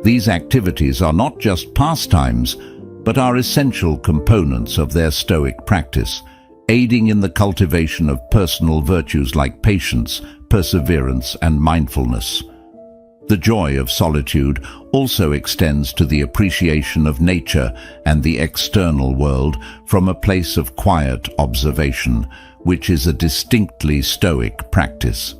These activities are not just pastimes, but are essential components of their Stoic practice, aiding in the cultivation of personal virtues like patience, perseverance, and mindfulness. The joy of solitude also extends to the appreciation of nature and the external world from a place of quiet observation, which is a distinctly Stoic practice.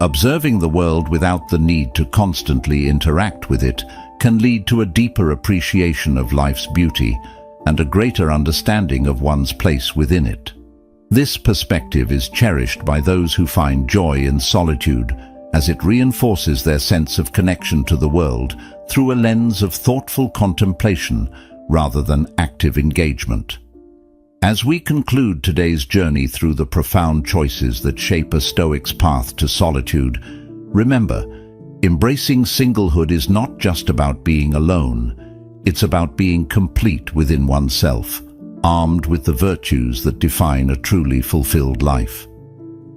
Observing the world without the need to constantly interact with it can lead to a deeper appreciation of life's beauty and a greater understanding of one's place within it. This perspective is cherished by those who find joy in solitude, as it reinforces their sense of connection to the world through a lens of thoughtful contemplation rather than active engagement. As we conclude today's journey through the profound choices that shape a Stoic's path to solitude, remember, embracing singlehood is not just about being alone. It's about being complete within oneself, armed with the virtues that define a truly fulfilled life.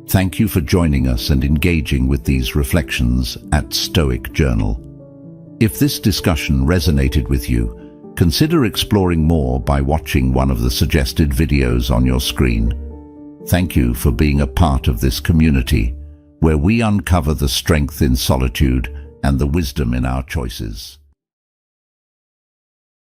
Thank you for joining us and engaging with these reflections at Stoic Journal. If this discussion resonated with you, consider exploring more by watching one of the suggested videos on your screen. Thank you for being a part of this community, where we uncover the strength in solitude and the wisdom in our choices.